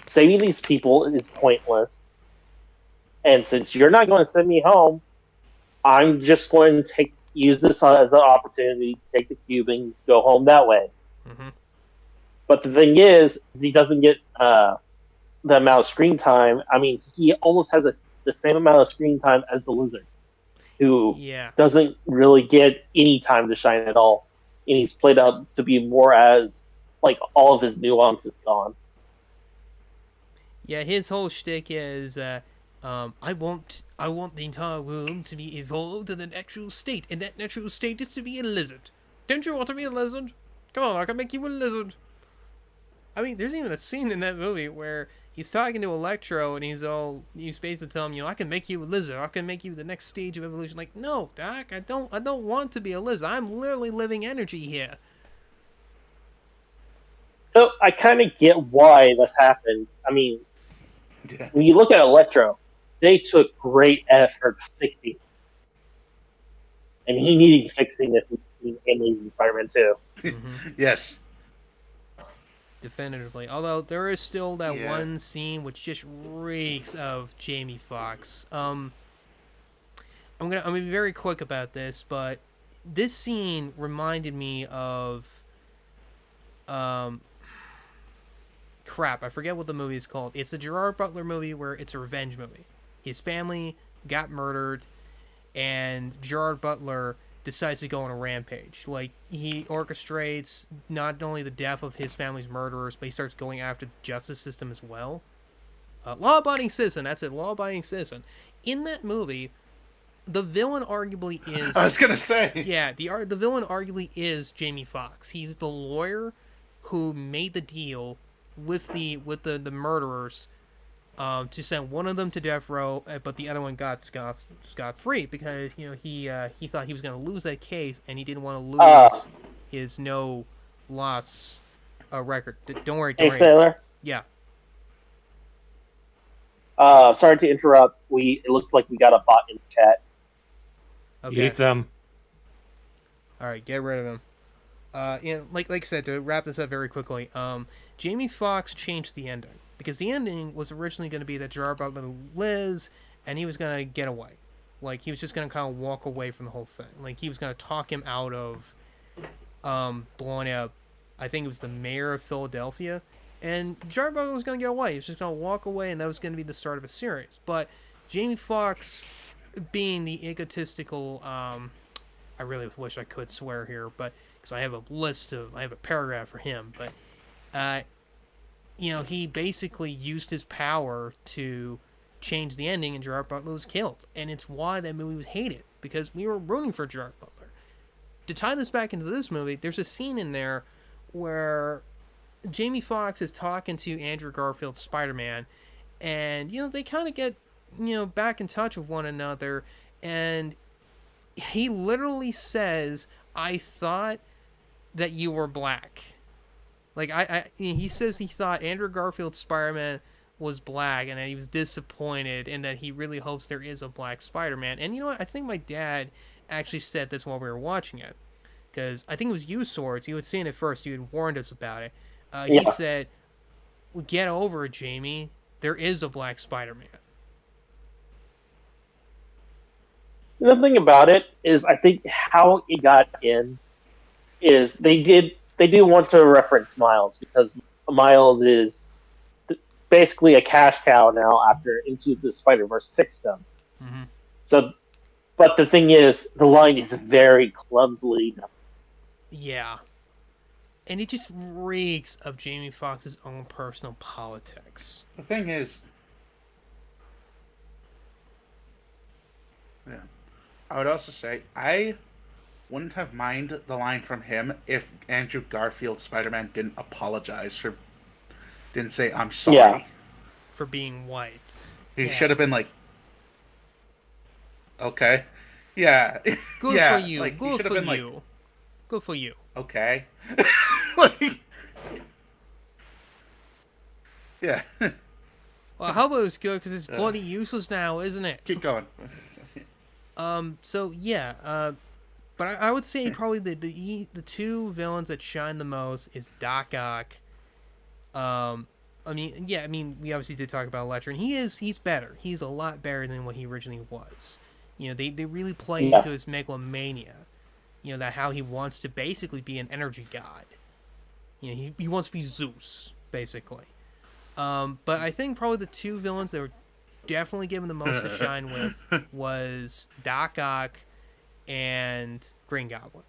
saving these people is pointless, and since you're not going to send me home, I'm just going to use this as an opportunity to take the cube and go home that way. Mm-hmm. But the thing is he doesn't get the amount of screen time. I mean, he almost has the same amount of screen time as the Lizard, who doesn't really get any time to shine at all. And he's played out to be more as, like, all of his nuance is gone. Yeah, his whole shtick is, I want the entire world to be evolved in a natural state, and that natural state is to be a lizard. Don't you want to be a lizard? Come on, I can make you a lizard. I mean, there's even a scene in that movie where he's talking to Electro, and he's basically telling him, I can make you a lizard. I can make you the next stage of evolution. Like, no, Doc, I don't want to be a lizard. I'm literally living energy here. So I kind of get why this happened. I mean, when you look at Electro, they took great effort fixing him. And he needed fixing if he Amazing Spider-Man 2. Mm-hmm. Yes. Definitively. Although there is still that one scene which just reeks of Jamie Foxx. I'm gonna be very quick about this, but this scene reminded me of crap, I forget what the movie is called. It's a Gerard Butler movie where it's a revenge movie. His family got murdered, and Gerard Butler decides to go on a rampage. Like, he orchestrates not only the death of his family's murderers, but he starts going after the justice system as well. Law-abiding citizen, that's it, law-abiding citizen. In that movie, the villain arguably is... I was gonna say. Yeah, the villain arguably is Jamie Foxx. He's the lawyer who made the deal with the murderers to send one of them to death row, but the other one got scot-free because he thought he was going to lose that case, and he didn't want to lose his no loss record. Don't worry. Hey, Sailor. Yeah. Sorry to interrupt. It looks like we got a bot in the chat. Okay. Eat them. All right, get rid of him. Like I said, to wrap this up very quickly, Jamie Foxx changed the ending. because the ending was originally going to be that Gerard Butler lives and he was going to get away. Like, he was just going to kind of walk away from the whole thing. Like, he was going to talk him out of blowing up, I think it was the mayor of Philadelphia. And Gerard Butler was going to get away. He was just going to walk away, and that was going to be the start of a series. But Jamie Foxx, being the egotistical, I really wish I could swear here, but because I have a paragraph for him, but he basically used his power to change the ending, and Gerard Butler was killed. And it's why that movie was hated, because we were rooting for Gerard Butler. To tie this back into this movie, there's a scene in there where Jamie Foxx is talking to Andrew Garfield's Spider-Man, and they kind of get back in touch with one another, and he literally says, "I thought that you were black." Like, he says he thought Andrew Garfield's Spider-Man was black, and that he was disappointed, and that he really hopes there is a black Spider-Man. And you know what? I think my dad actually said this while we were watching it, because I think it was you, Swords. You had seen it first. You had warned us about it. He said, well, "Get over it, Jamie. There is a black Spider-Man." The thing about it is, I think how it got in is they do want to reference Miles, because Miles is basically a cash cow now after Into the Spider-Verse 6 done. Mm-hmm. So, but the thing is, the line is very clumsily done. Yeah. And it just reeks of Jamie Foxx's own personal politics. The thing is, yeah, I would also say I wouldn't have minded the line from him if Andrew Garfield's Spider-Man didn't didn't say "I'm sorry." Yeah. For being white. He should have been like, "Okay, yeah, Good yeah." for you. Like, Good for been you. Good for you. Okay. Like, yeah. Well, how about it's good, because it's bloody useless now, isn't it? Keep going. So yeah, but I would say probably the two villains that shine the most is Doc Ock. I mean, we obviously did talk about Electro, and he's better. He's a lot better than what he originally was. They really play into his megalomania. That how he wants to basically be an energy god. He wants to be Zeus, basically. But I think probably the two villains that were definitely given the most to shine with was Doc Ock and Green Goblin.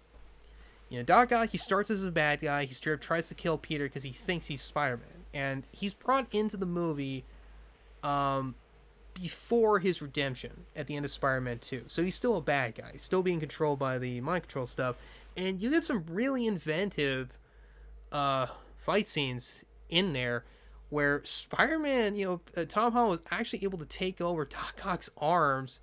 Doc Ock, he starts as a bad guy. He straight up tries to kill Peter because he thinks he's Spider-Man. And he's brought into the movie before his redemption at the end of Spider-Man 2. So he's still a bad guy. He's still being controlled by the mind control stuff. And you get some really inventive fight scenes in there where Spider-Man, Tom Holland was actually able to take over Doc Ock's arms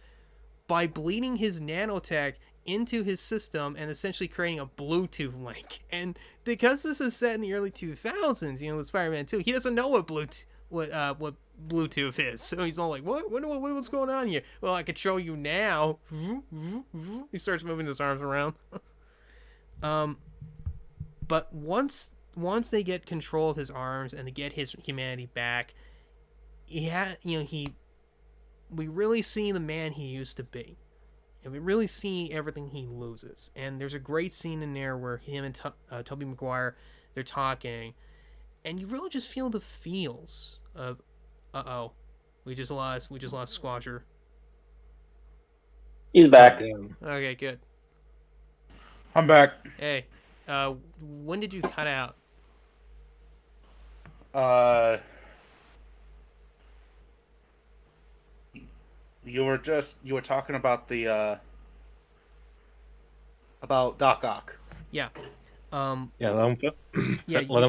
by bleeding his nanotech into his system and essentially creating a Bluetooth link. And because this is set in the early 2000s, with Spider-Man 2, he doesn't know what Bluetooth is. So he's all like, what's going on here? Well, I could show you now. He starts moving his arms around. But once they get control of his arms and they get his humanity back, we really see the man he used to be. And we really see everything he loses. And there's a great scene in there where him and Tobey Maguire, they're talking, and you really just feel the feels of, we just lost Squasher. He's back. Okay, good. I'm back. Hey, when did you cut out? You were talking about the about Doc Ock. Yeah. Let him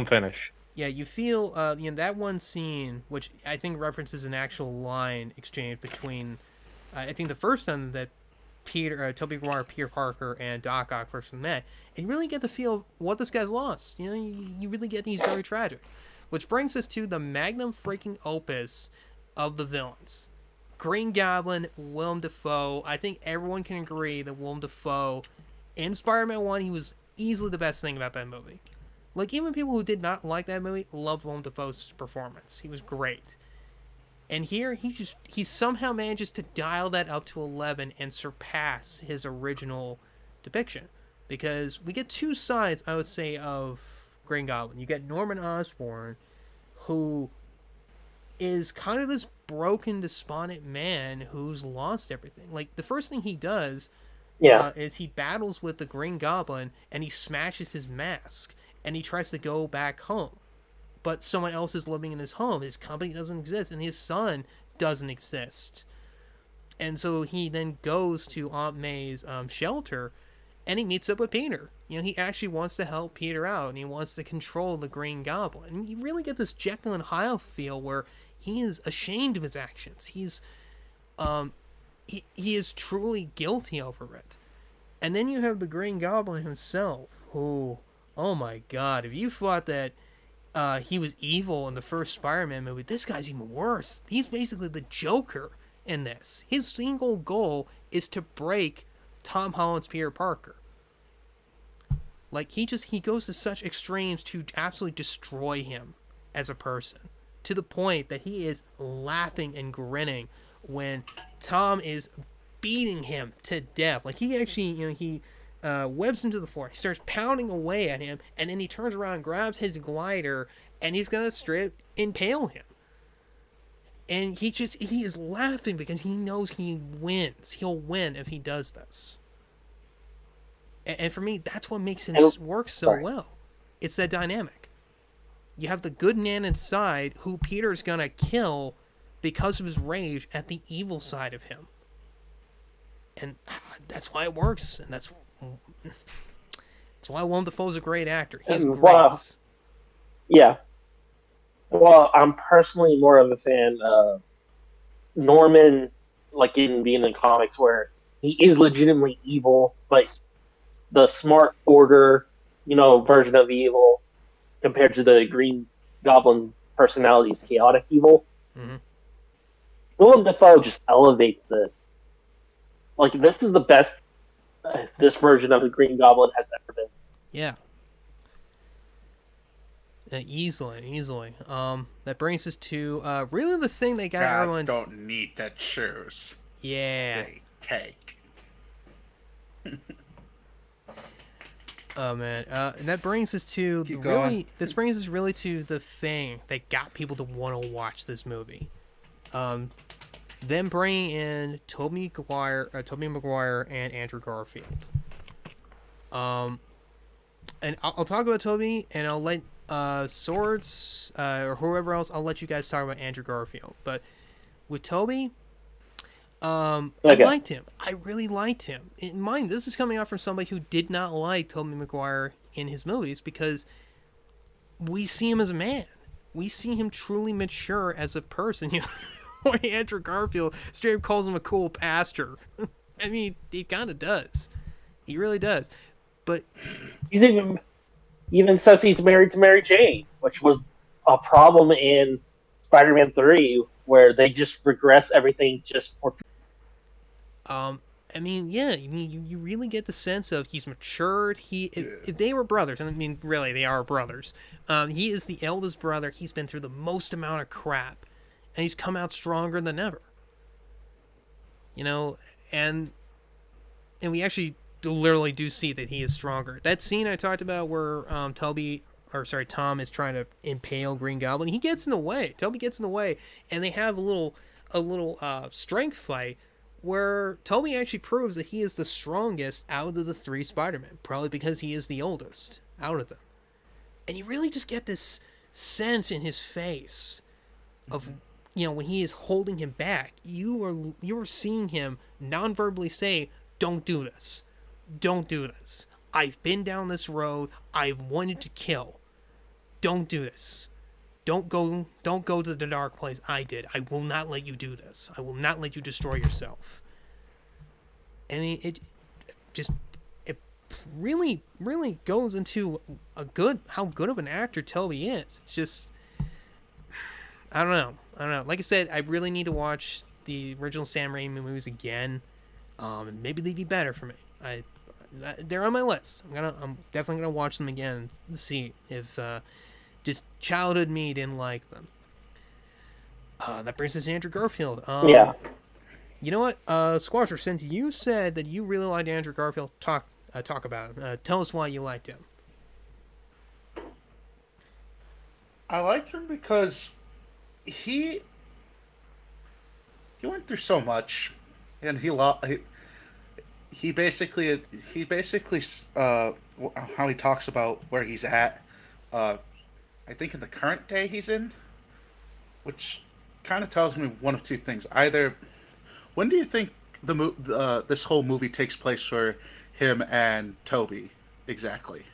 finish. Yeah, you feel that one scene, which I think references an actual line exchange between, I think the first time that Tobey Maguire, Peter Parker, and Doc Ock first met, and you really get the feel of what this guy's lost. You really get he's very tragic, which brings us to the magnum freaking opus of the villains. Green Goblin, Willem Dafoe. I think everyone can agree that Willem Dafoe in Spider-Man 1, he was easily the best thing about that movie. Like, even people who did not like that movie loved Willem Dafoe's performance. He was great. And here, he somehow manages to dial that up to 11 and surpass his original depiction. Because we get two sides, I would say, of Green Goblin. You get Norman Osborn, who is kind of this broken, despondent man who's lost everything. Like, the first thing he does is he battles with the Green Goblin, and he smashes his mask, and he tries to go back home. But someone else is living in his home. His company doesn't exist, and his son doesn't exist. And so he then goes to Aunt May's shelter, and he meets up with Peter. You know, he actually wants to help Peter out, and he wants to control the Green Goblin. And you really get this Jekyll and Hyde feel where he is ashamed of his actions. He is truly guilty over it. And then you have the Green Goblin himself, who, oh my god, if you thought that he was evil in the first Spider-Man movie, this guy's even worse. He's basically the Joker in this. His single goal is to break Tom Holland's Peter Parker. Like, he goes to such extremes to absolutely destroy him as a person, to the point that he is laughing and grinning when Tom is beating him to death. Like, he actually, he webs him to the floor. He starts pounding away at him, and then he turns around, grabs his glider, and he's gonna straight impale him. And he is laughing because he knows he wins. He'll win if he does this. And for me, that's what makes him work so well. It's that dynamic. You have the good man inside who Peter's gonna kill because of his rage at the evil side of him. And that's why it works. And that's why Willem Dafoe's a great actor. He's great. Yeah. Well, I'm personally more of a fan of Norman, like in being in comics, where he is legitimately evil, but the smart order, version of evil, compared to the Green Goblin's personality's chaotic evil. Mm-hmm. Willem Dafoe just elevates this. Like, this is the best this version of the Green Goblin has ever been. Yeah. Easily. That brings us to really the thing that got everyone. Gods don't need to choose. Yeah. They take. Oh man, and that brings us to This brings us really to the thing that got people to want to watch this movie. Them bringing in Tobey Maguire and Andrew Garfield. And I'll talk about Tobey, and I'll let Swords or whoever else. I'll let you guys talk about Andrew Garfield. But with Tobey, I liked him. I really liked him. Mind, this is coming out from somebody who did not like Tobey Maguire in his movies, because we see him as a man. We see him truly mature as a person. Andrew Garfield straight up calls him a cool pastor. I mean, he kind of does. He really does. But he's even says he's married to Mary Jane, which was a problem in Spider-Man 3, where they just regress everything just for. I mean, yeah. I mean, you really get the sense of he's matured. If they were brothers, I mean, really, they are brothers. He is the eldest brother. He's been through the most amount of crap, and he's come out stronger than ever. And we actually literally do see that he is stronger. That scene I talked about where Tom is trying to impale Green Goblin, he gets in the way. Tobey gets in the way, and they have a little strength fight where Tobey actually proves that he is the strongest out of the three Spider-Men, probably because he is the oldest out of them. And you really just get this sense in his face of, when he is holding him back, you are seeing him non-verbally say, "Don't do this. Don't do this. I've been down this road. I've wanted to kill. Don't do this. Don't go to the dark place I did. I will not let you do this. I will not let you destroy yourself." I mean, it really, really goes into how good of an actor Tobey is. It's just, I don't know. Like I said, I really need to watch the original Sam Raimi movies again. Maybe they'd be better for me. they're on my list. I'm definitely gonna watch them again to see if just childhood me didn't like them. That brings us to Andrew Garfield. Yeah. You know what, Squasher? Since you said that you really liked Andrew Garfield, talk about him. Tell us why you liked him. I liked him because he went through so much, and he basically how he talks about where he's at. I think in the current day he's in, which kind of tells me one of two things. Either when do you think this whole movie takes place for him and Toby exactly?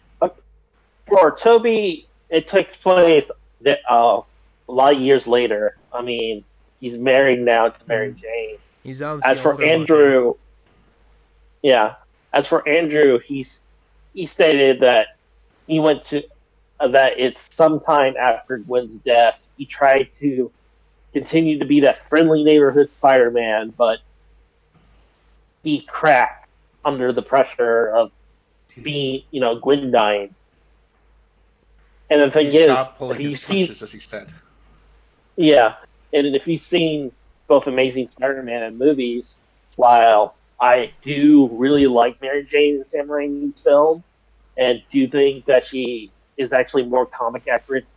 For Toby, it takes place a lot of years later. I mean, he's married now to Mary Jane. He's obviously As for older Andrew, yeah. As for Andrew, he stated that he went to that it's sometime after Gwen's death. He tried to continue to be that friendly neighborhood Spider-Man, but he cracked under the pressure of being, Gwen dying. And the thing He is, stopped pulling if you his see, punches, as he said. yeah, and if you've seen both Amazing Spider-Man and movies, while I do really like Mary Jane in Sam Raimi's film, and do think that she is actually more comic accurate to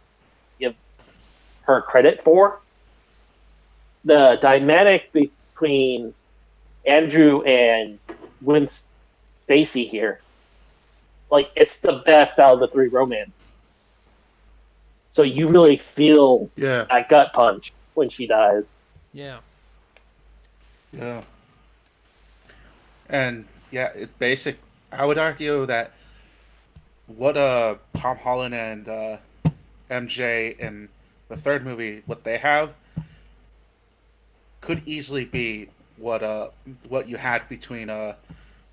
give her credit for, the dynamic between Andrew and Gwen Stacy here, like, it's the best out of the three romances. So you really feel Yeah. that gut punch when she dies. Yeah. Yeah. And I would argue that what Tom Holland and MJ in the third movie, what they have, could easily be what you had between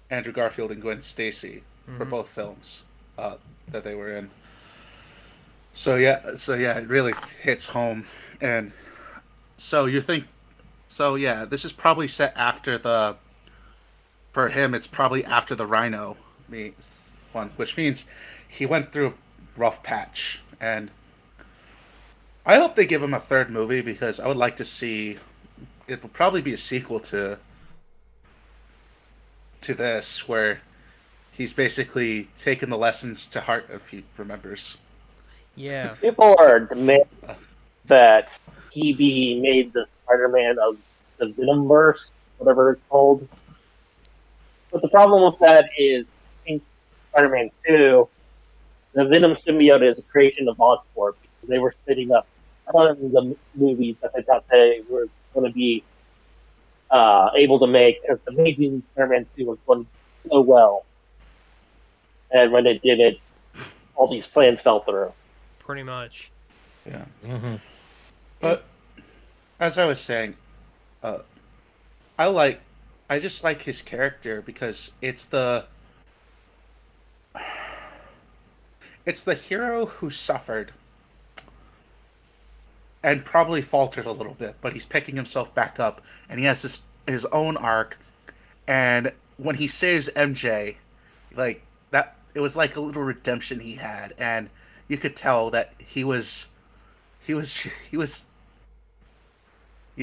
Andrew Garfield and Gwen Stacy for both films that they were in. So yeah, it really hits home, and so this is probably set after for him, it's probably after the Rhino one, which means he went through a rough patch, and I hope they give him a third movie because I would like to see. It will probably be a sequel to this, where he's basically taken the lessons to heart if he remembers. Yeah. People are demanding that he be made the Spider-Man of the Venomverse, whatever it's called. But the problem with that is, in Spider-Man 2, the Venom symbiote is a creation of Oscorp because they were setting up tons of movies that they thought they were going to be able to make, as Amazing Spider-Man 2 was going so well. And when they did it, all these plans fell through. Pretty much. Yeah. Mm-hmm. But as I was saying, I just like his character because it's the hero who suffered and probably faltered a little bit, but he's picking himself back up, and he has his own arc. And when he saves MJ, like that, it was like a little redemption he had, and you could tell that he was. You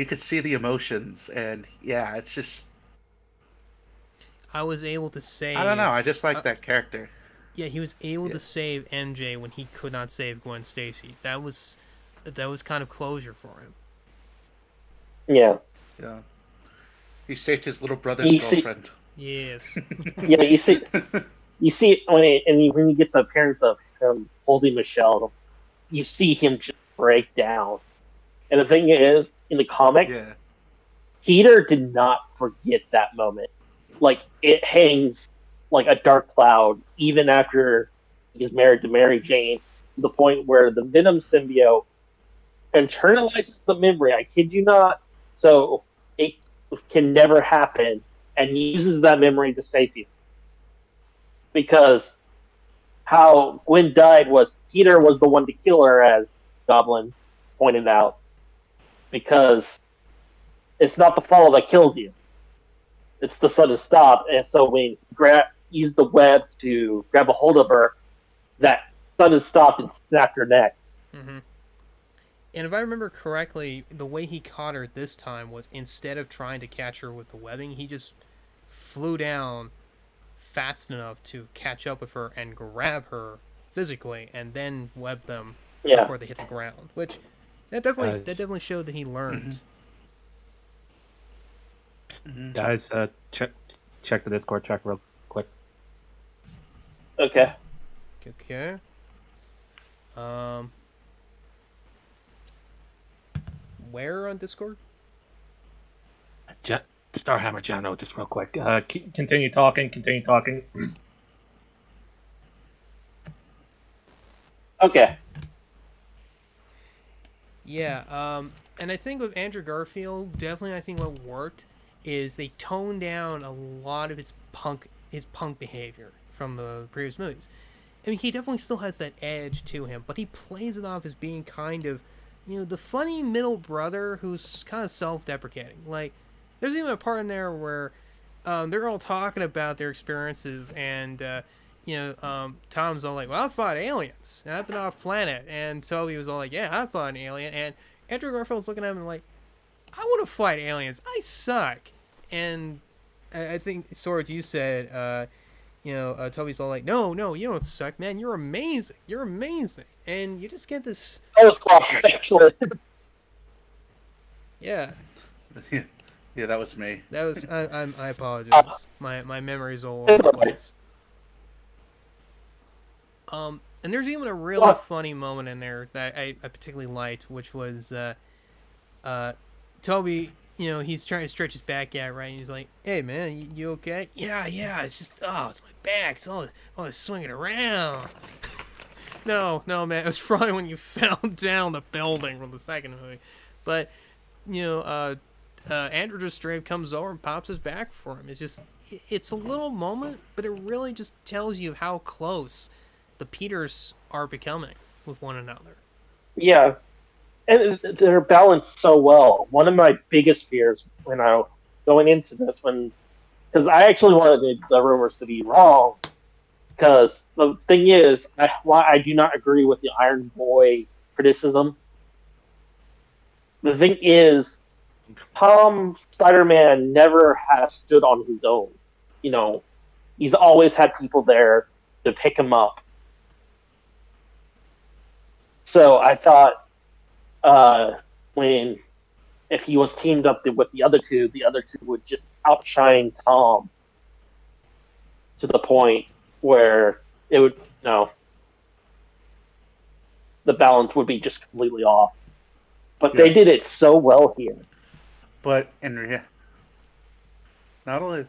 could see the emotions, and yeah, it's just. I was able to save. I don't know. I just like that character. Yeah, he was able to save MJ when he could not save Gwen Stacy. That was kind of closure for him. Yeah. Yeah. He saved his little brother's girlfriend. Yes. Yeah, you see it when you get the appearance of him holding Michelle, you see him just break down. And the thing is, in the comics, Peter did not forget that moment. Like, it hangs like a dark cloud even after he's married to Mary Jane, to the point where the Venom symbiote internalizes the memory. I kid you not. So it can never happen, and uses that memory to save you. Because how Gwen died was Peter was the one to kill her, as Goblin pointed out. Because it's not the fall that kills you. It's the sudden stop. And so when use the web to grab a hold of her, that sudden stop and snapped her neck. Mm-hmm. And if I remember correctly, the way he caught her this time was instead of trying to catch her with the webbing, he just flew down fast enough to catch up with her and grab her physically, and then web them before they hit the ground. Which that definitely showed that he learned. Mm-hmm. Guys, check the Discord check real quick. Okay. Okay. Where on Discord? Starhammer channel, just real quick. Continue talking. Okay. Yeah, and I think with Andrew Garfield, definitely I think what worked is they toned down a lot of his punk behavior from the previous movies. I mean, he definitely still has that edge to him, but he plays it off as being kind of, the funny middle brother who's kind of self-deprecating. Like, there's even a part in there where they're all talking about their experiences, and Tom's all like, well, I fought aliens, and I've been off planet, and Toby was all like, yeah, I fought an alien, and Andrew Garfield's looking at him and like, I want to fight aliens, I suck. And I think, Sword, you said, Toby's all like, no, you don't suck, man, you're amazing, and you just get this... That was Squash, actually. Yeah. Yeah, that was me. That was, I apologize, my memory's all over the place. And there's even a really funny moment in there that I particularly liked, which was Toby, he's trying to stretch his back out, right? And he's like, hey, man, you okay? Yeah, it's just, it's my back. It's all this swinging around. No, man, it was probably when you fell down the building from the second movie. But, Andrew just straight comes over and pops his back for him. It's a little moment, but it really just tells you how close the Peters are becoming with one another. Yeah, and they're balanced so well. One of my biggest fears when I was going into this, because I actually wanted the rumors to be wrong, because the thing is, why I do not agree with the Iron Boy criticism. The thing is, Tom Spider-Man never has stood on his own. He's always had people there to pick him up. So I thought if he was teamed up with the other two would just outshine Tom to the point where it would, the balance would be just completely off. But they did it so well here. But not only,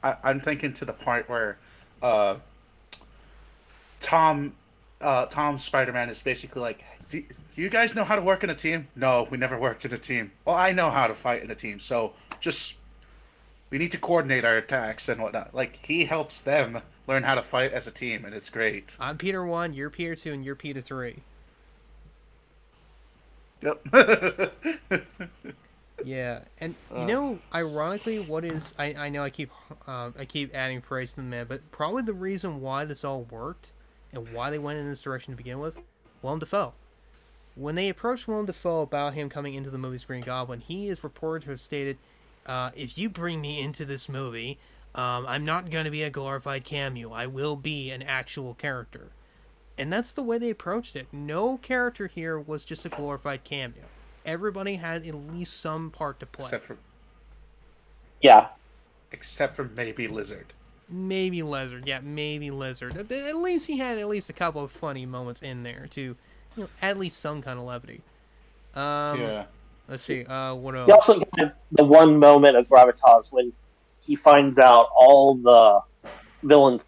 I'm thinking to the part where Tom Spider-Man is basically like, do you guys know how to work in a team? No, we never worked in a team. Well, I know how to fight in a team, so we need to coordinate our attacks and whatnot. Like, he helps them learn how to fight as a team, and it's great. I'm Peter 1, you're Peter 2, and you're Peter 3. Yep. Yeah, and ironically, I know I keep adding praise to the man, but probably the reason why this all worked and why they went in this direction to begin with, Willem Dafoe. When they approached Willem Dafoe about him coming into the movie's Green Goblin, he is reported to have stated, if you bring me into this movie, I'm not going to be a glorified cameo. I will be an actual character. And that's the way they approached it. No character here was just a glorified cameo. Everybody had at least some part to play. Except for maybe Lizard. Maybe Lizard. But at least he had a couple of funny moments in there to, at least some kind of levity. Let's see. What else? He also had the one moment of gravitas when he finds out all the villains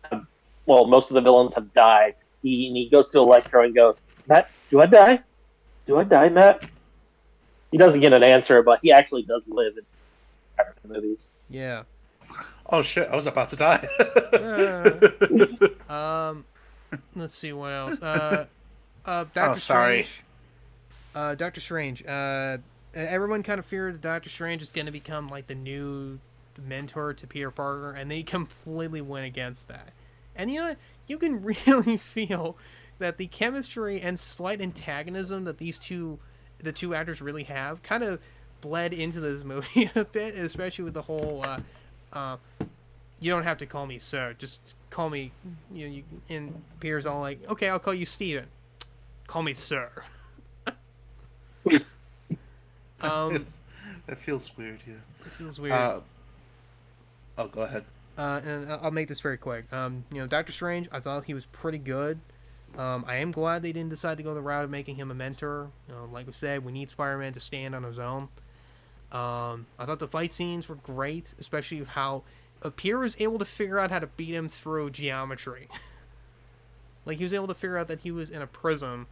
most of the villains have died. He goes to Electro and goes, Matt, do I die? Do I die, Matt? He doesn't get an answer, but he actually does live in the movies. Yeah. Oh shit! I was about to die. Let's see what else. Doctor Strange. Doctor Strange. Everyone kind of feared that Doctor Strange is going to become like the new mentor to Peter Parker, and they completely went against that. And you know what? You can really feel that the chemistry and slight antagonism that the two actors really have, kind of bled into this movie a bit, especially with the whole, you don't have to call me sir, just call me, and Peter's all like, okay, I'll call you Steven. Call me sir. That feels weird, yeah. It feels weird. Oh, go ahead. And I'll make this very quick. Doctor Strange, I thought he was pretty good. I am glad they didn't decide to go the route of making him a mentor. Like we said, we need Spider-Man to stand on his own. I thought the fight scenes were great, especially how Peter was able to figure out how to beat him through geometry. Like, he was able to figure out that he was in a prism,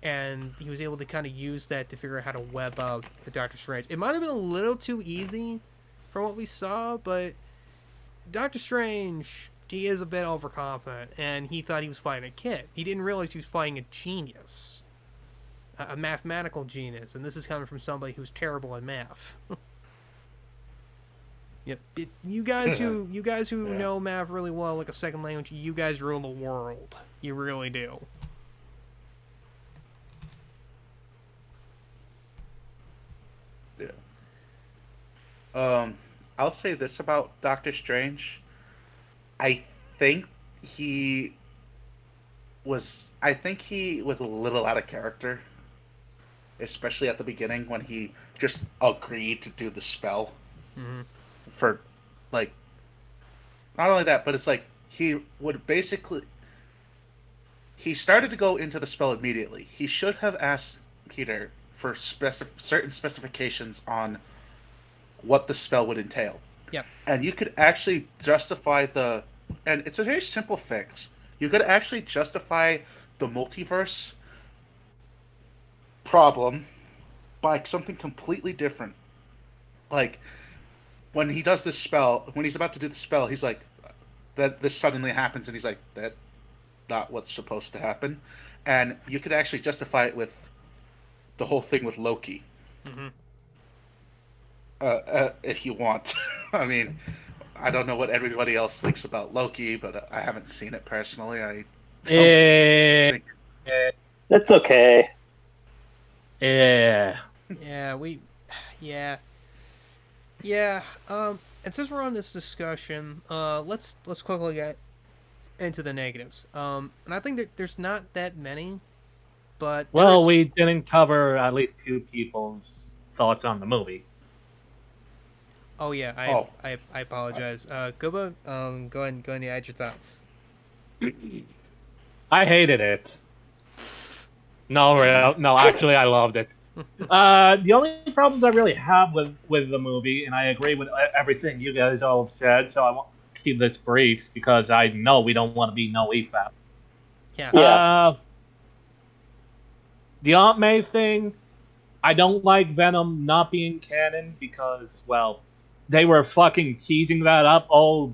and he was able to kind of use that to figure out how to web out the Doctor Strange. It might have been a little too easy from what we saw, but Doctor Strange, he is a bit overconfident, and he thought he was fighting a kid. He didn't realize he was fighting a genius. A mathematical genius, and this is coming from somebody who's terrible at math. Yep, you guys who know math really well, like a second language, you guys rule the world. You really do. Yeah. I'll say this about Doctor Strange. I think he was a little out of character, especially at the beginning when he just agreed to do the spell. Mm-hmm. For, like, not only that, but it's like he started to go into the spell immediately. He should have asked Peter for certain specifications on what the spell would entail. Yep. And you could actually justify and it's a very simple fix. You could actually justify the multiverse problem by something completely different. Like, when he does this spell, when he's about to do the spell, he's like, that this suddenly happens, and he's like, that's not what's supposed to happen. And you could actually justify it with the whole thing with Loki. Mm-hmm. If you want. I mean, I don't know what everybody else thinks about Loki, but I haven't seen it personally. I don't think... That's okay. Yeah. Yeah. And since we're on this discussion, let's quickly get into the negatives. And I think that there's not that many, but we didn't cover at least two people's thoughts on the movie. Oh yeah, I apologize. Koopa, go ahead and add your thoughts. I hated it. No, actually, I loved it. The only problems I really have with the movie, and I agree with everything you guys all have said, so I won't keep this brief because I know we don't want to be no EFAP. Yeah. The Aunt May thing, I don't like Venom not being canon because, well, they were fucking teasing that up. Oh,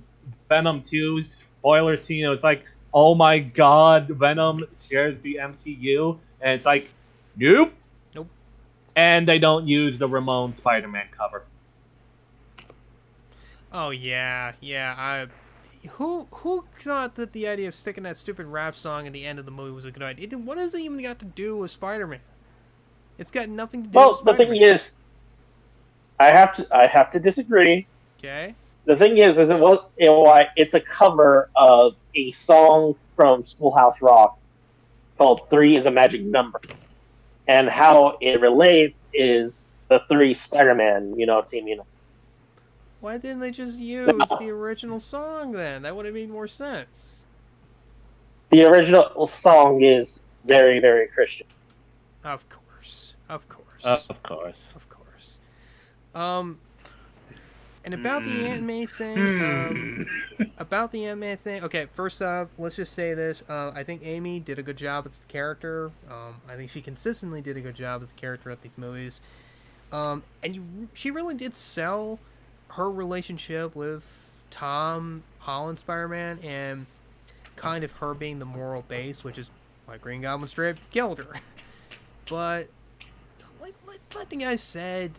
Venom 2 spoiler scene. It's like, oh my god, Venom shares the MCU, and it's like, nope. And they don't use the Ramon Spider-Man cover. Oh yeah. Who thought that the idea of sticking that stupid rap song at the end of the movie was a good idea? What has it even got to do with Spider-Man? It's got nothing to do with Spider-Man. Well, the thing is, I have to disagree. Okay. The thing is it's a cover of a song from Schoolhouse Rock called 3 is a Magic Number. And how it relates is the 3 Spider-Man, team, Why didn't they just use the original song then? That would have made more sense. The original song is very, very Christian. Of course. Of course. And about the Aunt May thing, okay, first off, let's just say this. I think Amy did a good job as the character. I think she consistently did a good job as the character at these movies. She really did sell her relationship with Tom Holland Spider-Man and kind of her being the moral base, which is why Green Goblin straight up killed her. But like the guy said,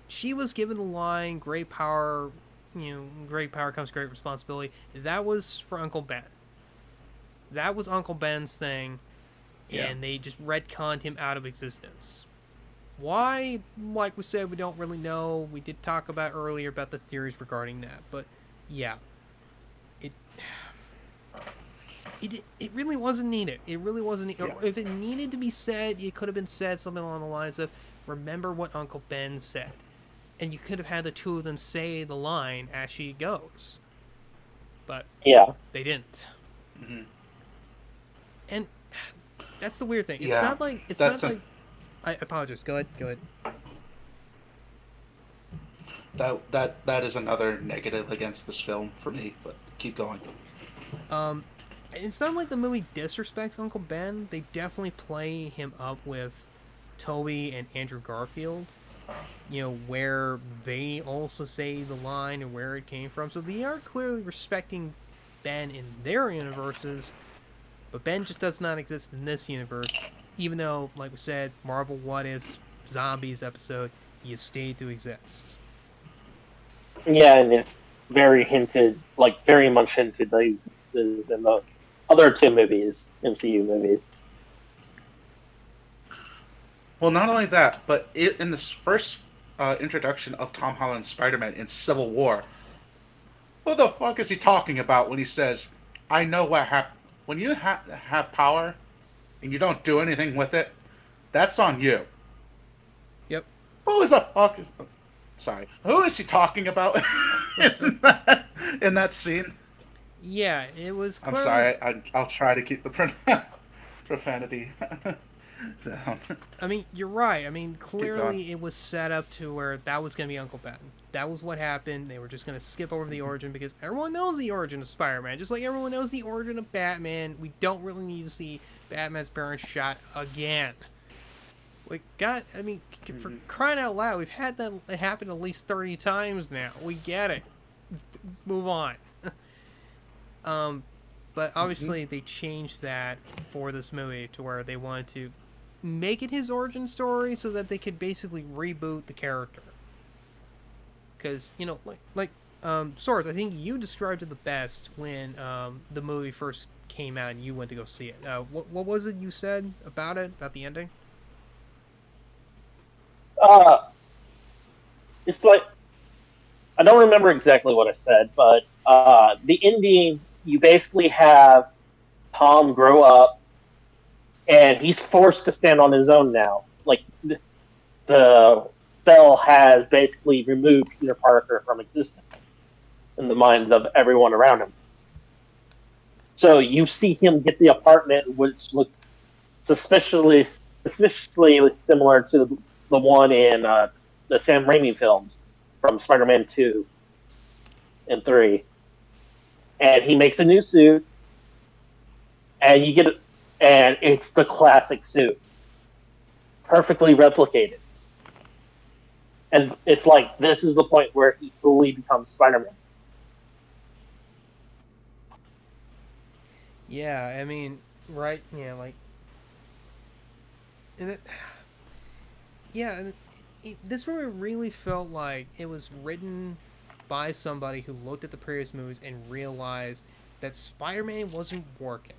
she was given the line, "Great power, great power comes great responsibility." That was for Uncle Ben. That was Uncle Ben's thing, and they just retconned him out of existence. Why? Like we said, we don't really know. We did talk about earlier about the theories regarding that, but yeah, it really wasn't needed. It really wasn't. Yeah. If it needed to be said, it could have been said something along the lines of, "Remember what Uncle Ben said," and you could have had the two of them say the line as she goes. But Yeah. they didn't. Mm-hmm. And that's the weird thing. It's Yeah, not like I apologize. Go ahead. That is another negative against this film for me. But keep going. It's not like the movie disrespects Uncle Ben. They definitely play him up with Toby and Andrew Garfield. Where they also say the line and where it came from. So they are clearly respecting Ben in their universes. But Ben just does not exist in this universe, even though, like we said, Marvel What If's Zombies episode, he has stayed to exist. Yeah, and it's very much hinted that he is in the other two movies, MCU movies. Well, not only that, but in this first introduction of Tom Holland's Spider-Man in Civil War, what the fuck is he talking about when he says, "I know what happened"? When you have power and you don't do anything with it, that's on you. Yep. Who is the fuck is... Sorry. Who is he talking about in that scene? Yeah, it was clearly... I'm sorry. I'll try to keep the profanity down. I mean, you're right. I mean, clearly it was set up to where that was going to be Uncle Ben. That was what happened. They were just going to skip over the origin because everyone knows the origin of Spider-Man. Just like everyone knows the origin of Batman, we don't really need to see Batman's parents shot again. Like, God, I mean, for crying out loud, we've had that happen at least 30 times now. We get it. Move on. But obviously they changed that for this movie to where they wanted to make it his origin story so that they could basically reboot the character. Because, Swords, I think you described it the best when the movie first came out and you went to go see it. What was it you said about it, about the ending? It's like, I don't remember exactly what I said, but the ending, you basically have Tom grow up, and he's forced to stand on his own now. Like, the spell has basically removed Peter Parker from existence in the minds of everyone around him. So you see him get the apartment, which looks suspiciously similar to the one in the Sam Raimi films from Spider-Man 2 and 3. And he makes a new suit, and it's the classic suit, perfectly replicated. And it's like, this is the point where he fully becomes Spider-Man. Yeah, I mean, right? Yeah, like, and this movie really felt like it was written by somebody who looked at the previous movies and realized that Spider-Man wasn't working.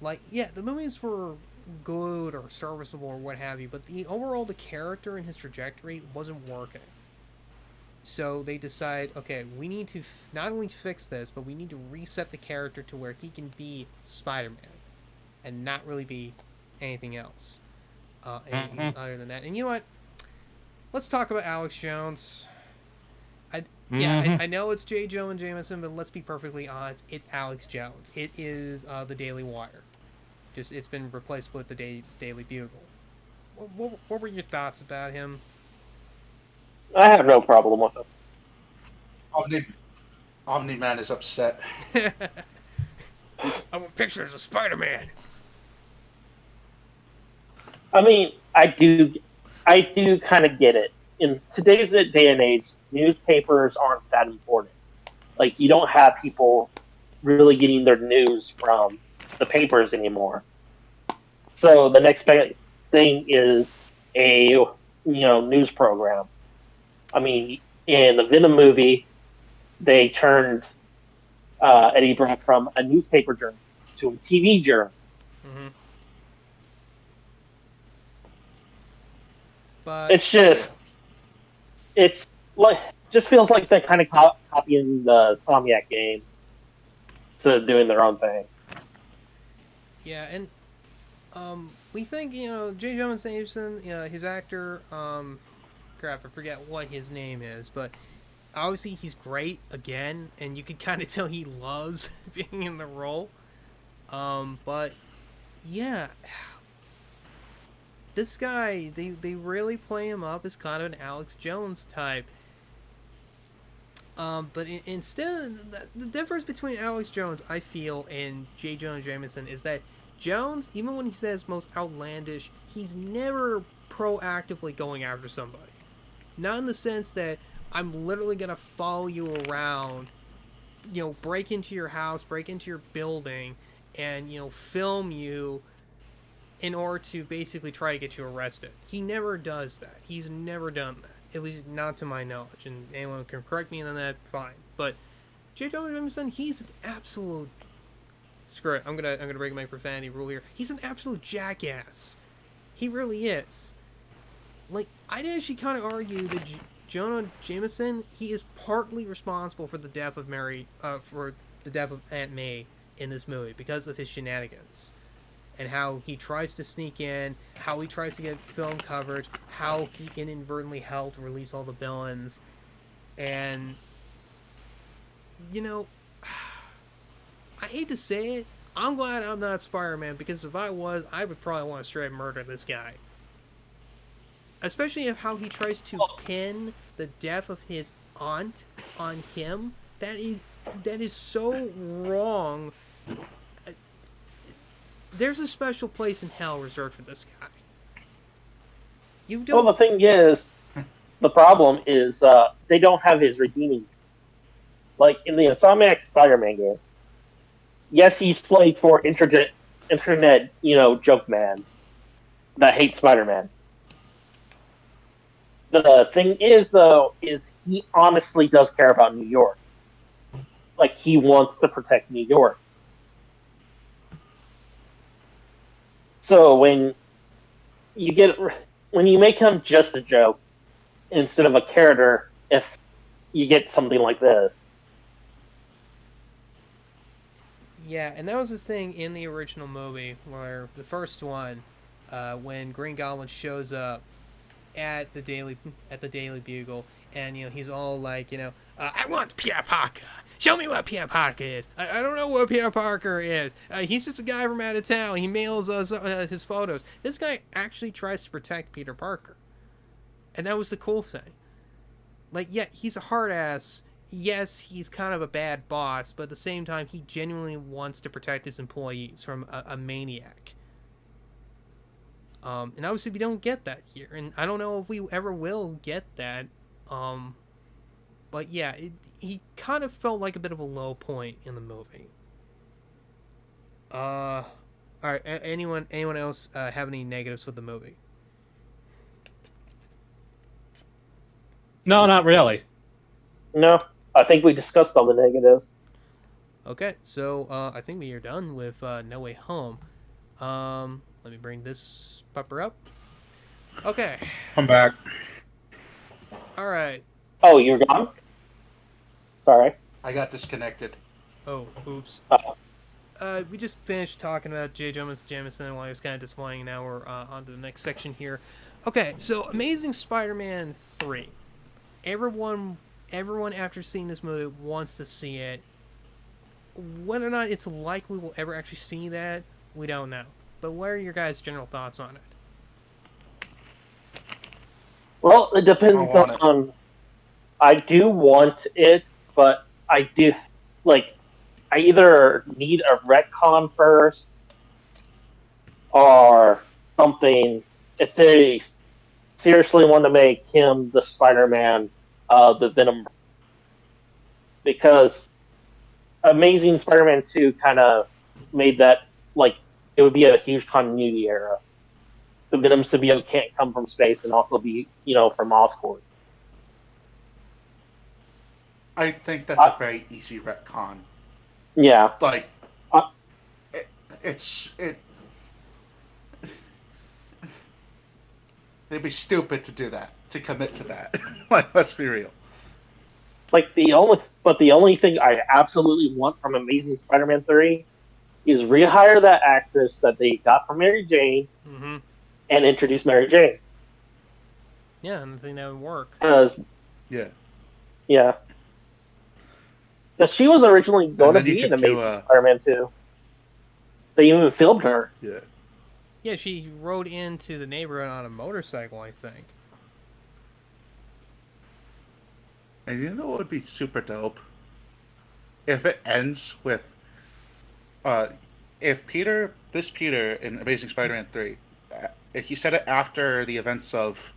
Like, yeah, the movies were good or serviceable or what have you, but the character and his trajectory wasn't working. So they decide, okay, we need to not only fix this, but we need to reset the character to where he can be Spider-Man and not really be anything else. Anything other than that. And you know what? Let's talk about Alex Jones. I know it's J. Jonah Jameson, but let's be perfectly honest. It's Alex Jones. It is the Daily Wire. It's been replaced with the Daily Bugle. What were your thoughts about him? I have no problem with him. Omni-Man is upset. I want pictures of Spider-Man. I mean, I do kind of get it. In today's day and age, newspapers aren't that important. Like, you don't have people really getting their news from the papers anymore. So the next big thing is a news program. I mean, in the Venom movie, they turned Eddie Brock from a newspaper journalist to a TV journalist. Mm-hmm. But It's like just feels like they're kind of copying the Somniac game to doing their own thing. yeah, and we think J. Jonah Jameson, his actor, crap, I forget what his name is, but obviously he's great again, and you can kind of tell he loves being in the role. But yeah, this guy, they really play him up as kind of an Alex Jones type. But instead, the difference between Alex Jones, I feel, and J. Jonah Jameson is that Jones, even when he says most outlandish, he's never proactively going after somebody. Not in the sense that I'm literally gonna follow you around, break into your house, break into your building, and film you in order to basically try to get you arrested. He never does that. He's never done that. At least not to my knowledge. And anyone can correct me on that, fine. But J. Jonah Jameson, he's an absolute... Screw it. I'm gonna break my profanity rule here. He's an absolute jackass. He really is. Like, I'd actually kind of argue that Jonah Jameson, he is partly responsible for the death of Aunt May in this movie because of his shenanigans. And how he tries to sneak in, how he tries to get film coverage, how he inadvertently helped release all the villains. And, I hate to say it, I'm glad I'm not Spider-Man, because if I was, I would probably want to straight murder this guy. Especially of how he tries to pin the death of his aunt on him. That is so wrong. There's a special place in hell reserved for this guy. Well, the thing is, the problem is they don't have his redeeming. Like in the Insomniac Spider-Man game, yes, he's played for internet, joke man that hates Spider-Man. The thing is, though, is he honestly does care about New York. Like, he wants to protect New York. So when you make him just a joke instead of a character, if you get something like this. Yeah, and that was the thing in the original movie, where the first one, when Green Goblin shows up at the Daily Bugle, and he's all like, I want Peter Parker. Show me what Peter Parker is. I don't know what Peter Parker is. He's just a guy from out of town. He mails us his photos. This guy actually tries to protect Peter Parker, and that was the cool thing. Like, yeah, he's a hard ass. Yes, he's kind of a bad boss, but at the same time, he genuinely wants to protect his employees from a maniac. And obviously we don't get that here, and I don't know if we ever will get that. But yeah, he kind of felt like a bit of a low point in the movie. All right, anyone else have any negatives with the movie? No, not really. No, I think we discussed all the negatives. Okay, so I think we are done with No Way Home. Let me bring this pupper up. Okay. I'm back. All right. Oh, you're gone? Sorry. I got disconnected. Oh, oops. We just finished talking about J. Jonah Jameson while he was kind of disappointing. Now we're on to the next section here. Okay, so Amazing Spider-Man 3. Everyone after seeing this movie wants to see it. Whether or not it's likely we'll ever actually see that, we don't know. But what are your guys' general thoughts on it? Well, it depends on... I do want it, but I do... Like, I either need a retcon first, or something... If they seriously want to make him the Spider-Man of the Venom... Because Amazing Spider-Man 2 kind of made that, like, it would be a huge continuity error. The Venom symbiote can't come from space and also be, from Oscorp. I think that's a very easy retcon. Yeah. Like, Uh, it. It'd be stupid to do that, to commit to that. Like, let's be real. like the only thing I absolutely want from Amazing Spider-Man 3 is rehire that actress that they got from Mary Jane Mm-hmm. and introduce Mary Jane. Yeah, and I think that would work. Because Yeah. yeah, because she was originally going to then you be in could do Amazing Spider-Man 2. They even filmed her. Yeah. Yeah, she rode into the neighborhood on a motorcycle, I think. And you know what would be super dope? If it ends with, if this Peter in Amazing Spider-Man 3, if you set it after the events of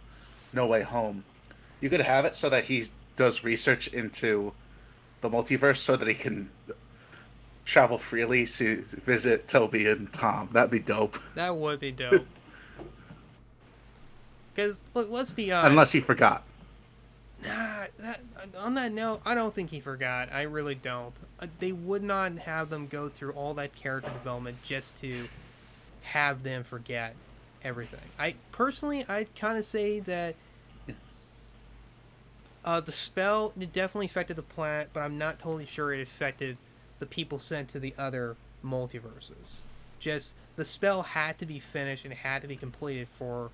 No Way Home, you could have it so that he does research into the multiverse so that he can travel freely to visit Toby and Tom. That'd be dope. That would be dope. Because, look, let's be honest. Unless he forgot. On that note, I don't think he forgot. I really don't. They would not have them go through all that character development just to have them forget everything. I'd kind of say that the spell definitely affected the planet, but I'm not totally sure it affected the people sent to the other multiverses. Just the spell had to be finished and it had to be completed for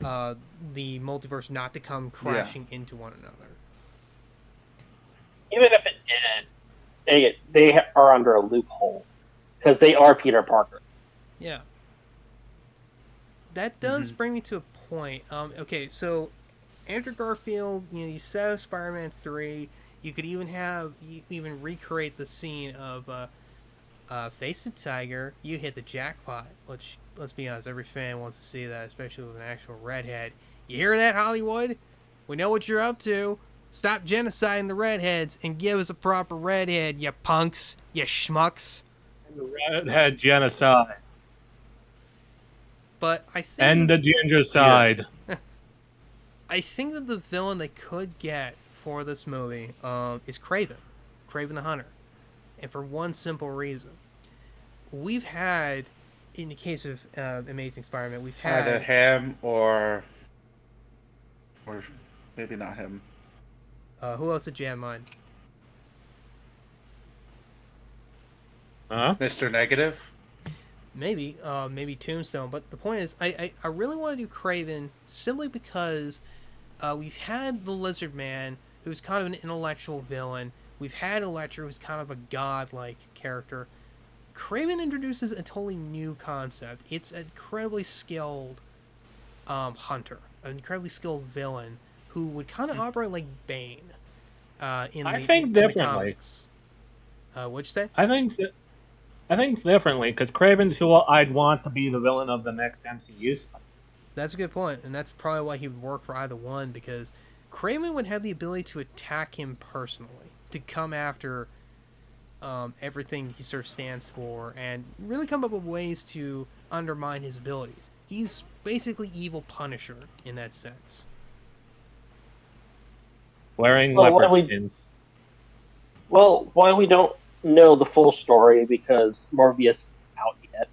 the multiverse not to come crashing into one another. Even if it did, they are under a loophole because they are Peter Parker. Yeah. That does bring me to a point. Okay, so Andrew Garfield, you set up Spider-Man 3. You could even recreate the scene of Face the Tiger. You hit the jackpot, which, let's be honest, every fan wants to see that, especially with an actual redhead. You hear that, Hollywood? We know what you're up to. Stop genociding the redheads and give us a proper redhead, you punks, you schmucks. Redhead genocide. But I think And the ginger side. I think that the villain they could get for this movie is Kraven the Hunter, and for one simple reason: we've had, in the case of Amazing Spider-Man, we've had Either him or maybe not him. who else did you have in mind? Huh? Mr. Negative? Maybe Tombstone. But the point is, I really want to do Kraven simply because we've had the Lizard Man, who's kind of an intellectual villain. We've had Electro, who's kind of a god-like character. Kraven introduces a totally new concept. It's an incredibly skilled hunter, an incredibly skilled villain who would kind of operate like Bane in the comics. What'd you say? I think differently, because Kraven's who I'd want to be the villain of the next MCU. That's a good point, and that's probably why he would work for either one, because Kraven would have the ability to attack him personally, to come after everything he sort of stands for, and really come up with ways to undermine his abilities. He's basically evil Punisher in that sense. Wearing leopard skins. Well, why we don't know the full story because Morbius isn't out yet.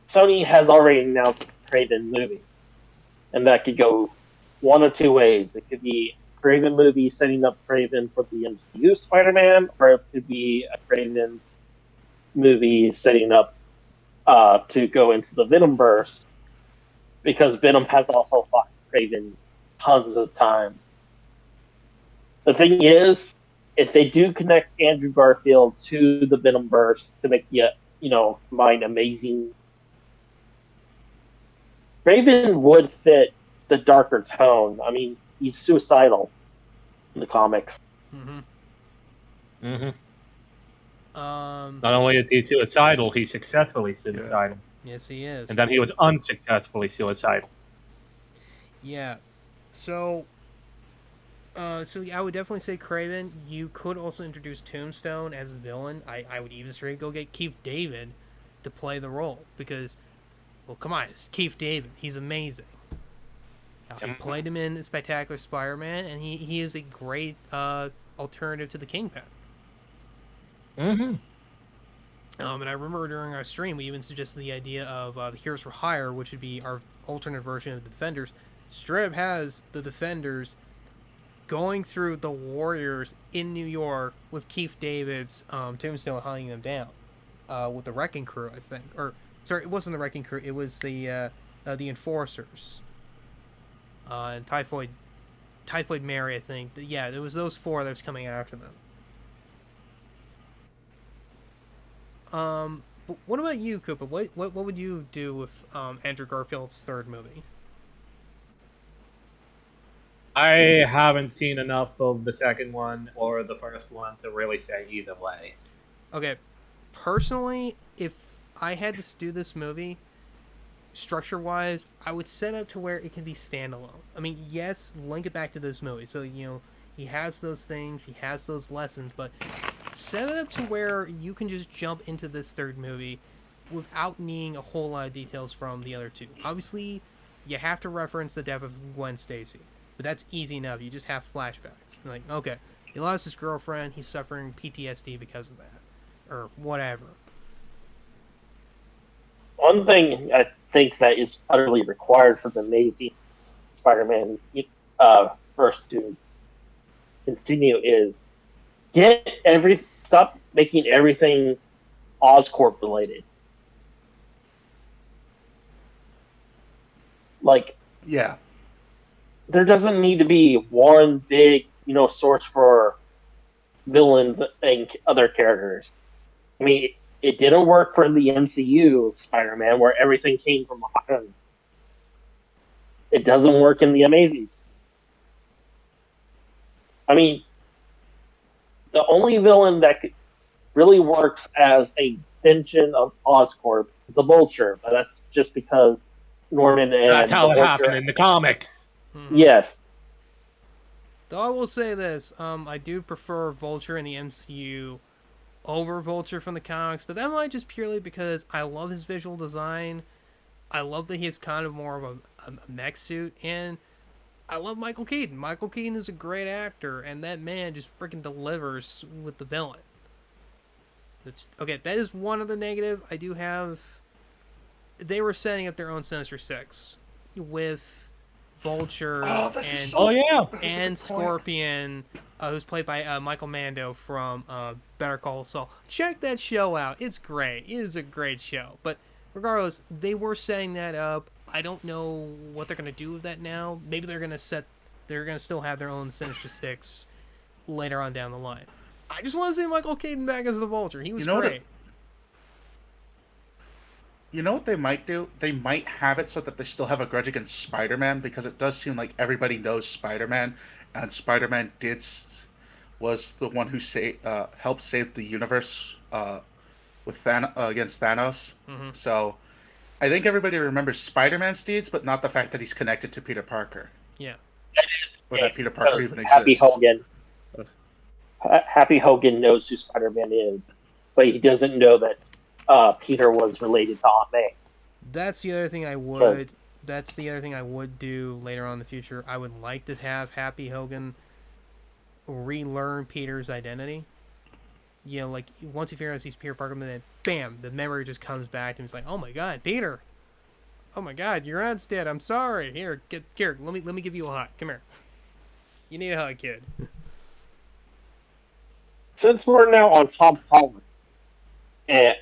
Sony has already announced a Kraven movie, and that could go one of two ways. It could be a Kraven movie setting up Kraven for the MCU Spider-Man, or it could be a Kraven movie setting up to go into the Venomverse, because Venom has also fought Kraven tons of times. The thing is, if they do connect Andrew Garfield to the Venomverse to make mind amazing, Kraven would fit the darker tone. I mean, he's suicidal in the comics. Not only is he suicidal, he's successfully suicidal. Yes, he is. And then he was unsuccessfully suicidal. Yeah. So I would definitely say Kraven. You could also introduce Tombstone as a villain. I would even straight go get Keith David to play the role, because, well, come on, it's Keith David. He's amazing. He played him in Spectacular Spider-Man, and he is a great alternative to the Kingpin. Mm-hmm. And I remember during our stream, we even suggested the idea of the Heroes for Hire, which would be our alternate version of the Defenders. Straight up has the Defenders going through the Warriors in New York with Keith David's Tombstone hunting them down with the Wrecking Crew, I think. Or, sorry, it wasn't the Wrecking Crew. It was the Enforcers. And Typhoid Mary, I think. Yeah, it was those four that was coming after them. But what about you, Koopa? What would you do with Andrew Garfield's third movie? I haven't seen enough of the second one or the first one to really say either way. Okay, personally, if I had to do this movie, structure-wise, I would set up to where it can be standalone. I mean, yes, link it back to this movie. So, he has those things, he has those lessons, but set it up to where you can just jump into this third movie without needing a whole lot of details from the other two. Obviously, you have to reference the death of Gwen Stacy, but that's easy enough. You just have flashbacks. Like, okay, he lost his girlfriend, he's suffering PTSD because of that, or whatever. One thing I think that is utterly required for the Amazing Spider-Man first to continue is stop making everything Oscorp related. Like, Yeah. there doesn't need to be one big, source for villains and other characters. I mean, it didn't work for the MCU Spider-Man, where everything came from behind. It doesn't work in the Amazing. I mean, the only villain that really works as an extension of Oscorp is the Vulture, but that's just because Norman and That's how the it Vulture, happened in the comics. Yes. Though I will say this, I do prefer Vulture in the MCU over Vulture from the comics, but that might just purely because I love his visual design. I love that he has kind of more of a mech suit, and I love Michael Keaton. Michael Keaton is a great actor, and that man just freaking delivers with the villain. Okay, that is one of the negative. I do have... They were setting up their own Sinister Six with Vulture and Scorpion, who's played by Michael Mando from Better Call Saul. Check that show out. It's great. It is a great show. But regardless, they were setting that up. I don't know what they're going to do with that now. Maybe they're going to still have their own Sinister Six later on down the line. I just want to see Michael Keaton back as the Vulture. He was great. You know what they might do? They might have it so that they still have a grudge against Spider-Man, because it does seem like everybody knows Spider-Man, and Spider-Man was the one who helped save the universe with against Thanos. Mm-hmm. So I think everybody remembers Spider-Man's deeds, but not the fact that he's connected to Peter Parker. Yeah. Or that Peter Parker even exists. Happy Happy Hogan knows who Spider-Man is, but he doesn't know that Peter was related to Aunt May. That's the other thing I would. That's the other thing I would do later on in the future. I would like to have Happy Hogan relearn Peter's identity. Like once he figures out he's Peter Parker, then bam, the memory just comes back to him. He's like, "Oh my God, Peter! Oh my God, your aunt's dead. I'm sorry. Here, let me give you a hug. Come here. You need a hug, kid." Since we're now on Tom Holland, and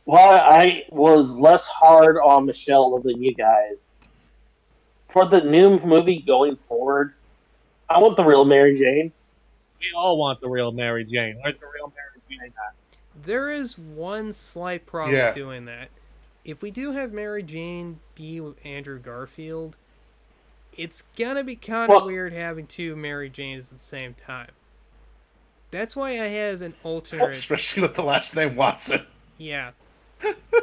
while I was less hard on Michelle than you guys, for the new movie going forward, I want the real Mary Jane. We all want the real Mary Jane. Where's the real Mary Jane at? There is one slight problem with doing that. If we do have Mary Jane be with Andrew Garfield, it's gonna be kind of weird having two Mary Janes at the same time. That's why I have an alternate... Especially with the last name Watson. Yeah.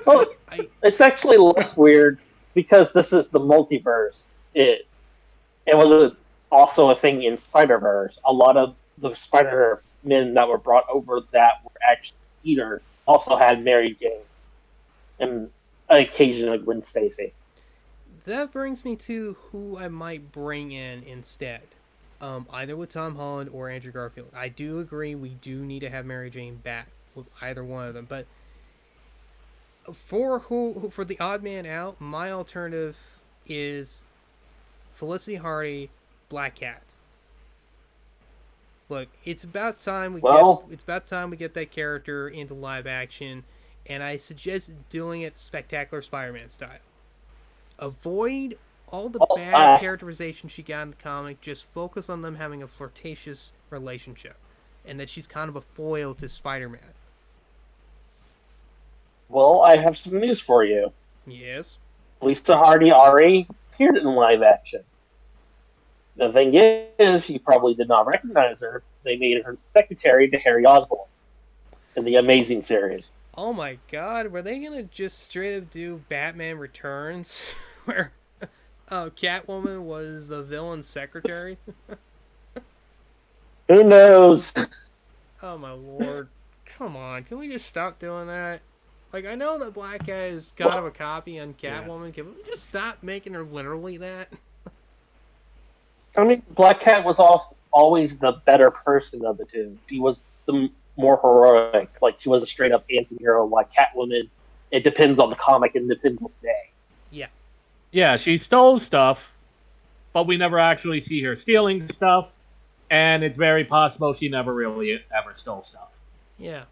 Well, it's actually less weird because this is the multiverse. It was also a thing in Spider-Verse. A lot of the Spider-Men that were brought over that were actually Peter also had Mary Jane and an occasion of Gwen Stacy. That brings me to who I might bring in instead. Either with Tom Holland or Andrew Garfield. I do agree we do need to have Mary Jane back with either one of them, but for the odd man out, my alternative is Felicity Hardy, Black Cat. Look, it's about time we get that character into live action, and I suggest doing it Spectacular Spider-Man style. Avoid all the bad characterization she got in the comic. Just focus on them having a flirtatious relationship, and that she's kind of a foil to Spider-Man. Well, I have some news for you. Yes. Lisa Hardy already appeared in live action. The thing is, you probably did not recognize her. They made her secretary to Harry Osborn in the Amazing series. Oh my god, were they gonna just straight up do Batman Returns, where Catwoman was the villain's secretary? Who knows? Oh my lord. Come on, can we just stop doing that? Like, I know that Black Cat is kind of a copy on Catwoman. Can we just stop making her literally that? I mean, Black Cat was always the better person of the two. She was the more heroic. Like, she was a straight-up anti-hero, like Catwoman. It depends on the comic and depends on the day. Yeah. Yeah, she stole stuff, but we never actually see her stealing stuff, and it's very possible she never really ever stole stuff. Yeah.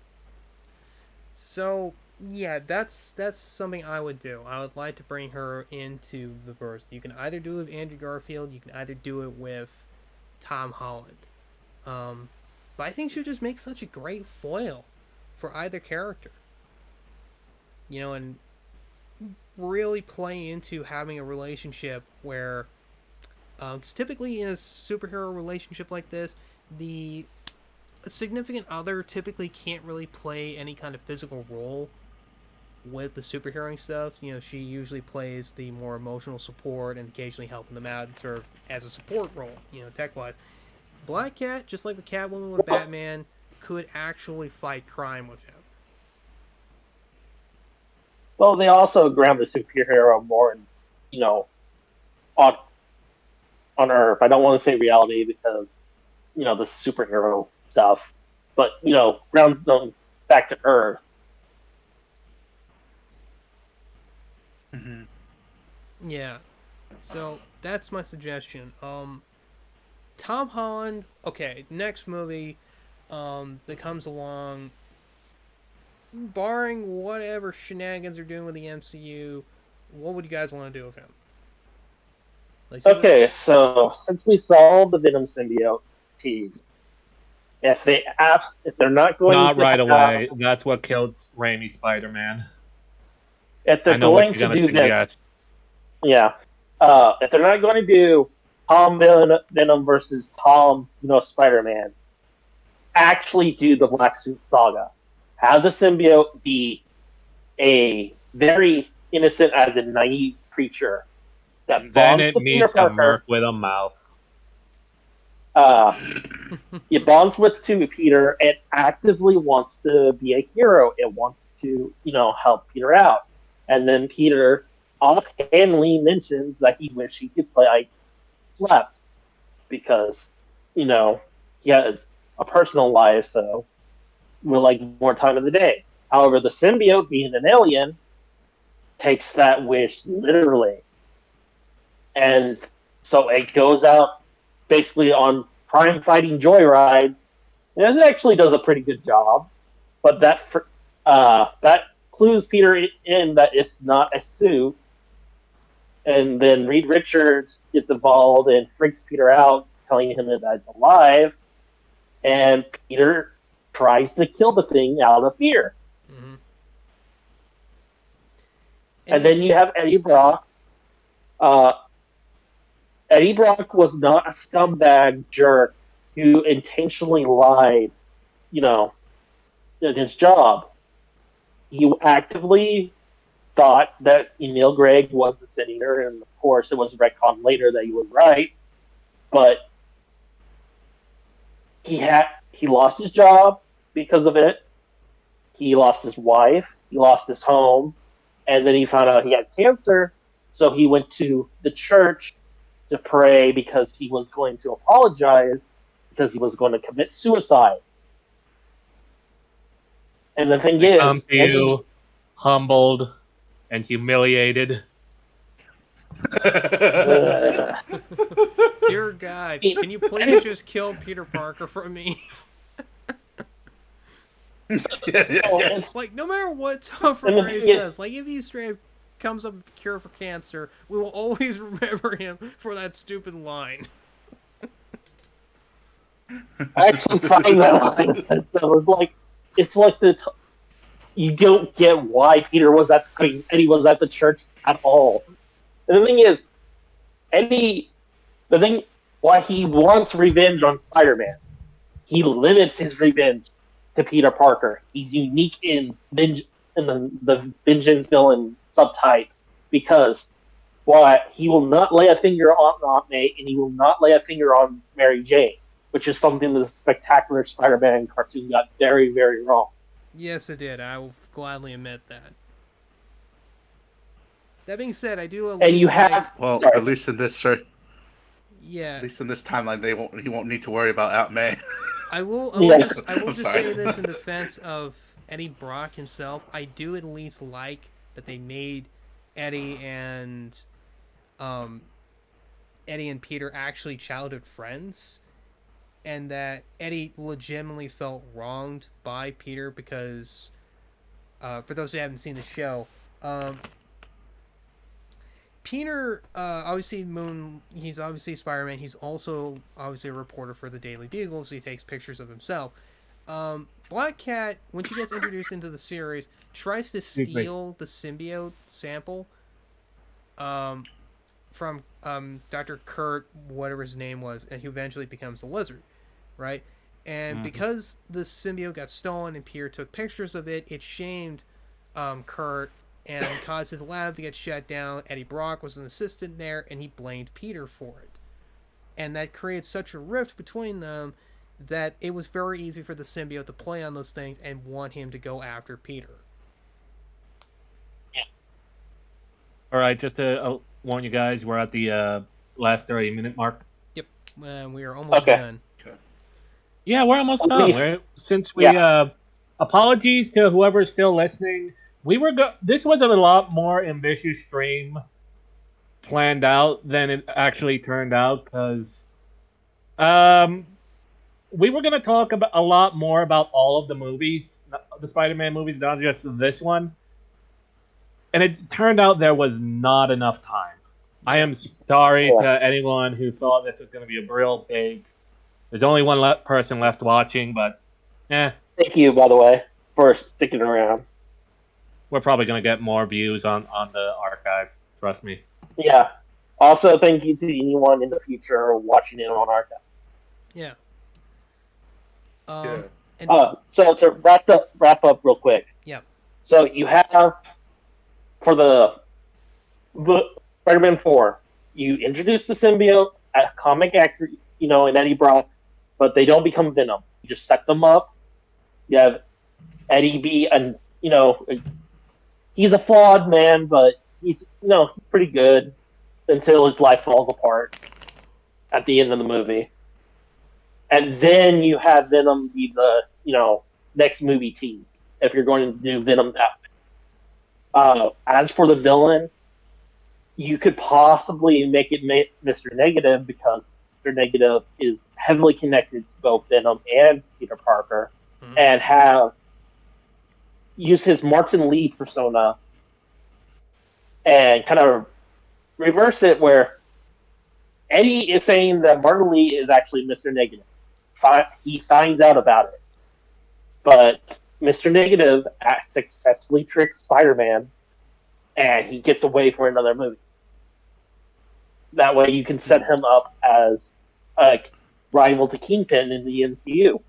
So, yeah, that's something I would do. I would like to bring her into the verse. You can either do it with Andrew Garfield, you can either do it with Tom Holland. But I think she would just make such a great foil for either character. You know, and really play into having a relationship where, because typically in a superhero relationship like this, the significant other typically can't really play any kind of physical role with the superhero stuff. You know, she usually plays the more emotional support and occasionally helping them out and serve as a support role, you know, tech-wise. Black Cat, just like with Catwoman with Batman, could actually fight crime with him. Well, they also ground the superhero more in, you know, on Earth. I don't want to say reality because, you know, the superhero stuff, but, you know, ground them back to Earth. Mm-hmm. Yeah. So that's my suggestion. Tom Holland. Okay, next movie that comes along, barring whatever shenanigans they're doing with the MCU, what would you guys want to do with him? Like, Okay, so since we saw the Venom symbiote tease, if they're not going Not to right away. That's what killed Raimi Spider-Man. If they're I know what going you're to gonna do that, suggest. yeah. If they're not going to do Tom Venom versus Tom, you know, Spider-Man, actually do the Black Suit Saga. Have the symbiote be a very innocent, as in naive creature that Then bonds it with Peter means a Parker. merc with a mouth. It bonds with Peter and actively wants to be a hero. It wants to, you know, help Peter out. And then Peter offhandedly mentions that he wished he could play like slept because, you know, he has a personal life, so we're like more time of the day. However, the symbiote, being an alien, takes that wish literally. And so it goes out basically on crime fighting joyrides. And it actually does a pretty good job. But that clues Peter in that it's not a suit. And then Reed Richards gets involved and freaks Peter out, telling him that it's alive. And Peter tries to kill the thing out of fear. Mm-hmm. And then you have Eddie Brock. Eddie Brock was not a scumbag jerk who intentionally lied, you know, in his job. He actively thought that Emil Gregg was the senator, and of course it was retconned later that he was right. But he lost his job because of it. He lost his wife. He lost his home, and then he found out he had cancer. So he went to the church to pray because he was going to apologize because he was going to commit suicide. And the thing is, Come to you, humbled and humiliated. Dear God, can you please just kill Peter Parker for me? Like, no matter what Thumper says, like, if he straight up comes up with a cure for cancer, we will always remember him for that stupid line. I actually find that line. It's like you don't get why Peter was at Eddie was at the church at all. And the thing is, why he wants revenge on Spider-Man, he limits his revenge to Peter Parker. He's unique in the vengeance villain subtype because he will not lay a finger on Aunt May and he will not lay a finger on Mary Jane, which is something the Spectacular Spider-Man cartoon got very, very wrong. Yes, it did. I will gladly admit that. That being said, I do at And least you have at least in this yeah. At least in this timeline, he won't need to worry about Aunt May. I will just say this in defense of Eddie Brock himself. I do at least like that they made Eddie and Peter actually childhood friends, and that Eddie legitimately felt wronged by Peter because, for those who haven't seen the show, Peter, obviously he's obviously Spider-Man. He's also obviously a reporter for the Daily Bugle, so he takes pictures of himself. Black Cat, when she gets introduced into the series, tries to steal the symbiote sample from Dr. Kurt, whatever his name was, and who eventually becomes the Lizard, right? And because the symbiote got stolen and Peter took pictures of it, it shamed Kurt and caused his lab to get shut down. Eddie Brock was an assistant there, and he blamed Peter for it. And that created such a rift between them that it was very easy for the symbiote to play on those things and want him to go after Peter. Yeah. All right, just to warn you guys, we're at the last 30-minute mark. Yep, we are almost done. Okay. Yeah, we're almost done. Apologies to whoever's still listening. This was a lot more ambitious stream planned out than it actually turned out because we were going to talk about a lot more about all of the movies, the Spider-Man movies, not just this one. And it turned out there was not enough time. I am sorry to anyone who thought this was going to be a real big. There's only one person left watching, but Thank you, by the way, for sticking around. We're probably going to get more views on the archive. Trust me. Yeah. Also, thank you to anyone in the future watching it on archive. Yeah. So to wrap up real quick. Yeah. So you have for the Spider-Man 4, you introduce the symbiote, a comic actor, in Eddie Brock, but they don't become Venom. You just set them up. You have Eddie be he's a flawed man, but he's pretty good until his life falls apart at the end of the movie. And then you have Venom be the, next movie team, if you're going to do Venom that way. As for the villain, you could possibly make it Mr. Negative because Mr. Negative is heavily connected to both Venom and Peter Parker, and use his Martin Lee persona and kind of reverse it where Eddie is saying that Martin Lee is actually Mr. Negative. He finds out about it. But Mr. Negative successfully tricks Spider-Man and he gets away for another movie. That way you can set him up as a rival to Kingpin in the MCU.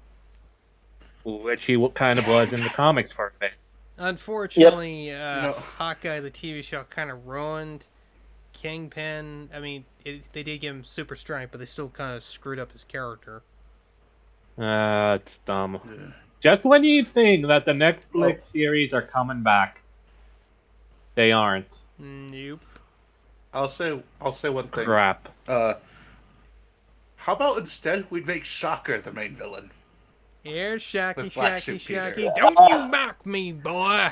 Which he kind of was in the comics for a bit. Unfortunately, Hawkeye, the TV show, kind of ruined Kingpin. I mean, they did give him super strength, but they still kind of screwed up his character. It's dumb. Yeah. Just when you think that the Netflix series are coming back, they aren't. Nope. I'll say one thing. Crap. How about instead we make Shocker the main villain? Here, Shacky, With Black Shacky, Suit Peter. Shacky. Don't you mock me, boy.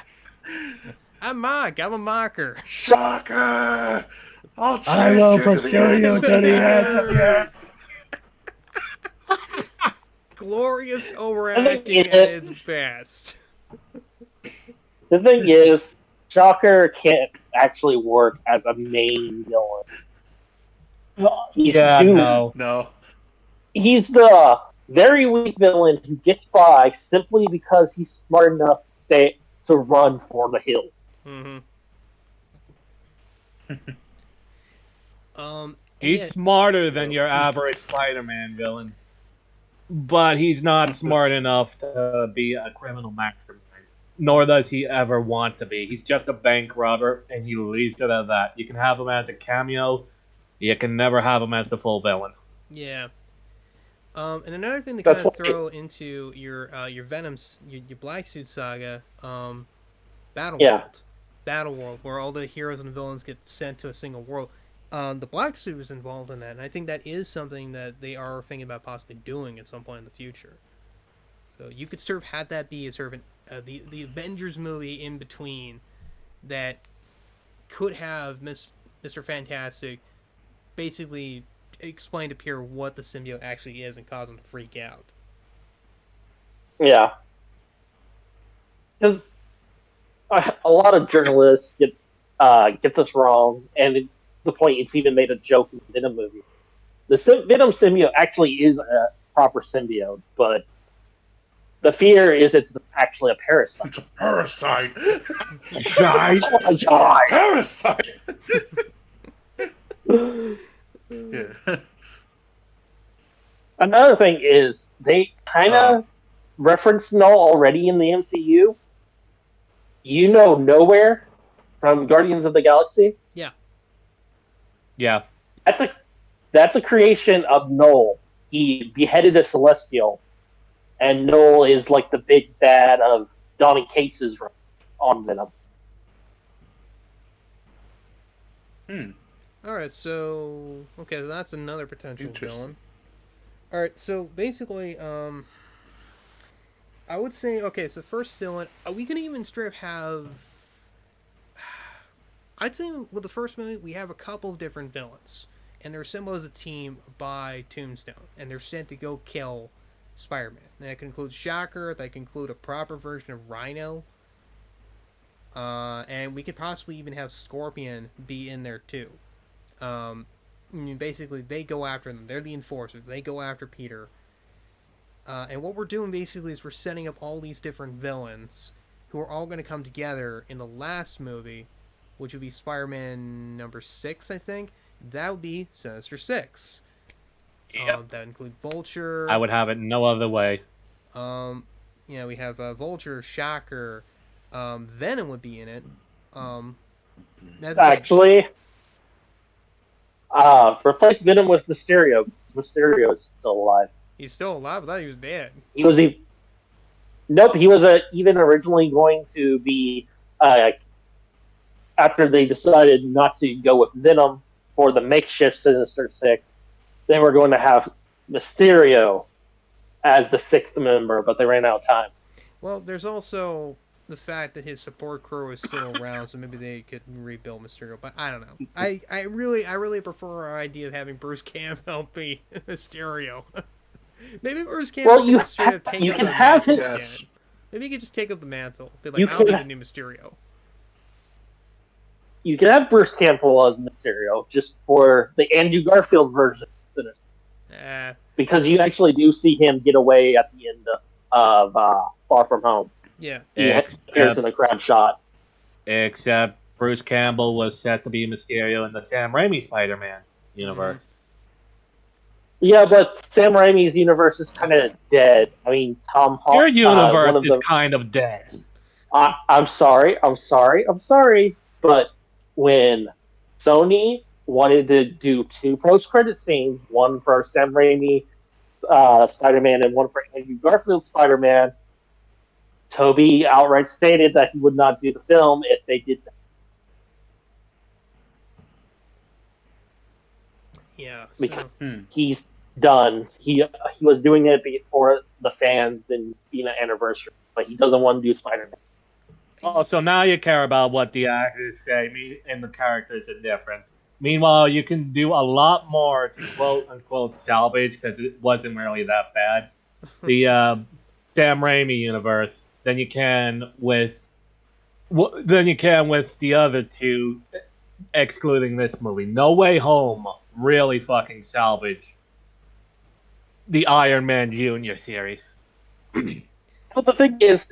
I'm a mocker. Shocker! I'll chase I love you to the end Mysterio of to the the end. Glorious overacting at its best. The thing is, Shocker can't actually work as a main villain. He's No. He's the very weak villain who gets by simply because he's smart enough to run for the hill. Mm-hmm. He's smarter than your average Spider-Man villain, but he's not smart enough to be a criminal mastermind. Nor does he ever want to be. He's just a bank robber, and he leaves it at that. You can have him as a cameo. You can never have him as the full villain. Yeah. And another thing to kind of throw into your Venom's your Black Suit Saga, Battle World, where all the heroes and the villains get sent to a single world. The Black Suit was involved in that, and I think that is something that they are thinking about possibly doing at some point in the future. So you could sort of have that be a sort of the Avengers movie in between that could have Mr. Fantastic basically explain to Peter what the symbiote actually is and cause him to freak out. Yeah. Because a lot of journalists get this wrong, and the point it's even made a joke in the Venom movie. The Venom symbiote actually is a proper symbiote, but the fear is it's actually a parasite. It's a parasite. Parasite. Yeah. Another thing is they kind of referenced Null already in the MCU. You know Nowhere from Guardians of the Galaxy? Yeah. That's a creation of Null. He beheaded a Celestial, and Null is like the big bad of Donny Cates' run on Venom. Alright, so that's another potential villain. Alright, so basically, I would say, so first villain, are we gonna even straight up have... I'd say with the first movie, we have a couple of different villains, and they're assembled as a team by Tombstone, and they're sent to go kill Spider-Man. And that can include Shocker, that can include a proper version of Rhino, and we could possibly even have Scorpion be in there too. Basically, they go after them. They're the enforcers. They go after Peter. And what we're doing basically is we're setting up all these different villains who are all going to come together in the last movie, which would be Spider-Man number 6, I think. That would be Sinister Six. Yep. That would include Vulture. I would have it no other way. We have Vulture, Shocker, Venom would be in it. That's actually, replace Venom with Mysterio. Mysterio is still alive. He's still alive? I thought he was dead. He was Nope, he was even originally going to be after they decided not to go with Venom for the makeshift Sinister Six, they were going to have Mysterio as the 6th member, but they ran out of time. Well, there's also the fact that his support crew is still around, so maybe they could rebuild Mysterio. But I don't know. I really prefer our idea of having Bruce Campbell be Mysterio. Maybe Bruce Campbell can straight up take up the mantle again. Maybe he could just take up the mantle. Be like, I'll be the new Mysterio. You can have Bruce Campbell as Mysterio, just for the Andrew Garfield version. Because you actually do see him get away at the end of Far From Home. Yeah. He appears in a crowd shot. Except Bruce Campbell was set to be Mysterio in the Sam Raimi Spider-Man universe. Yeah, but Sam Raimi's universe is kind of dead. I mean, Tom Holland... Your universe is kind of dead. I'm sorry, but when Sony wanted to do 2 post-credit scenes, one for Sam Raimi Spider-Man and one for Andrew Garfield Spider-Man, Toby outright stated that he would not do the film if they did that. Yeah. because So he's done. He was doing it for the fans and being an anniversary, but he doesn't want to do Spider-Man. Oh, so now you care about what the actors say, and the characters are different. Meanwhile, you can do a lot more to quote unquote salvage because it wasn't really that bad. The Sam Raimi universe than you can with the other two, excluding this movie. No Way Home really fucking salvaged the Iron Man Jr. series. But the It thing is,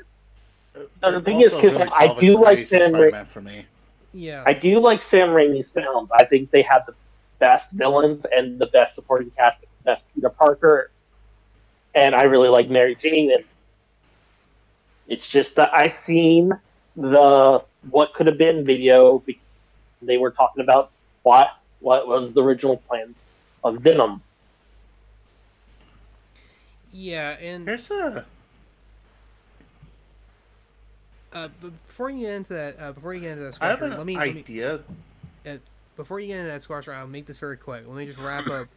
also because really I salvaged do like Amazing Spider-Man for me. yeah. I do like Sam Raimi's films. I think they have the best villains and the best supporting cast, the best Peter Parker, and I really like Mary Jane. And it's just that I seen the what could have been video. They were talking about what was the original plan of Venom. Yeah, and Here's a before you get into that, I have Squasher, an let me idea. uh, before you get into that, Squasher, I'll make this very quick. Let me just wrap up.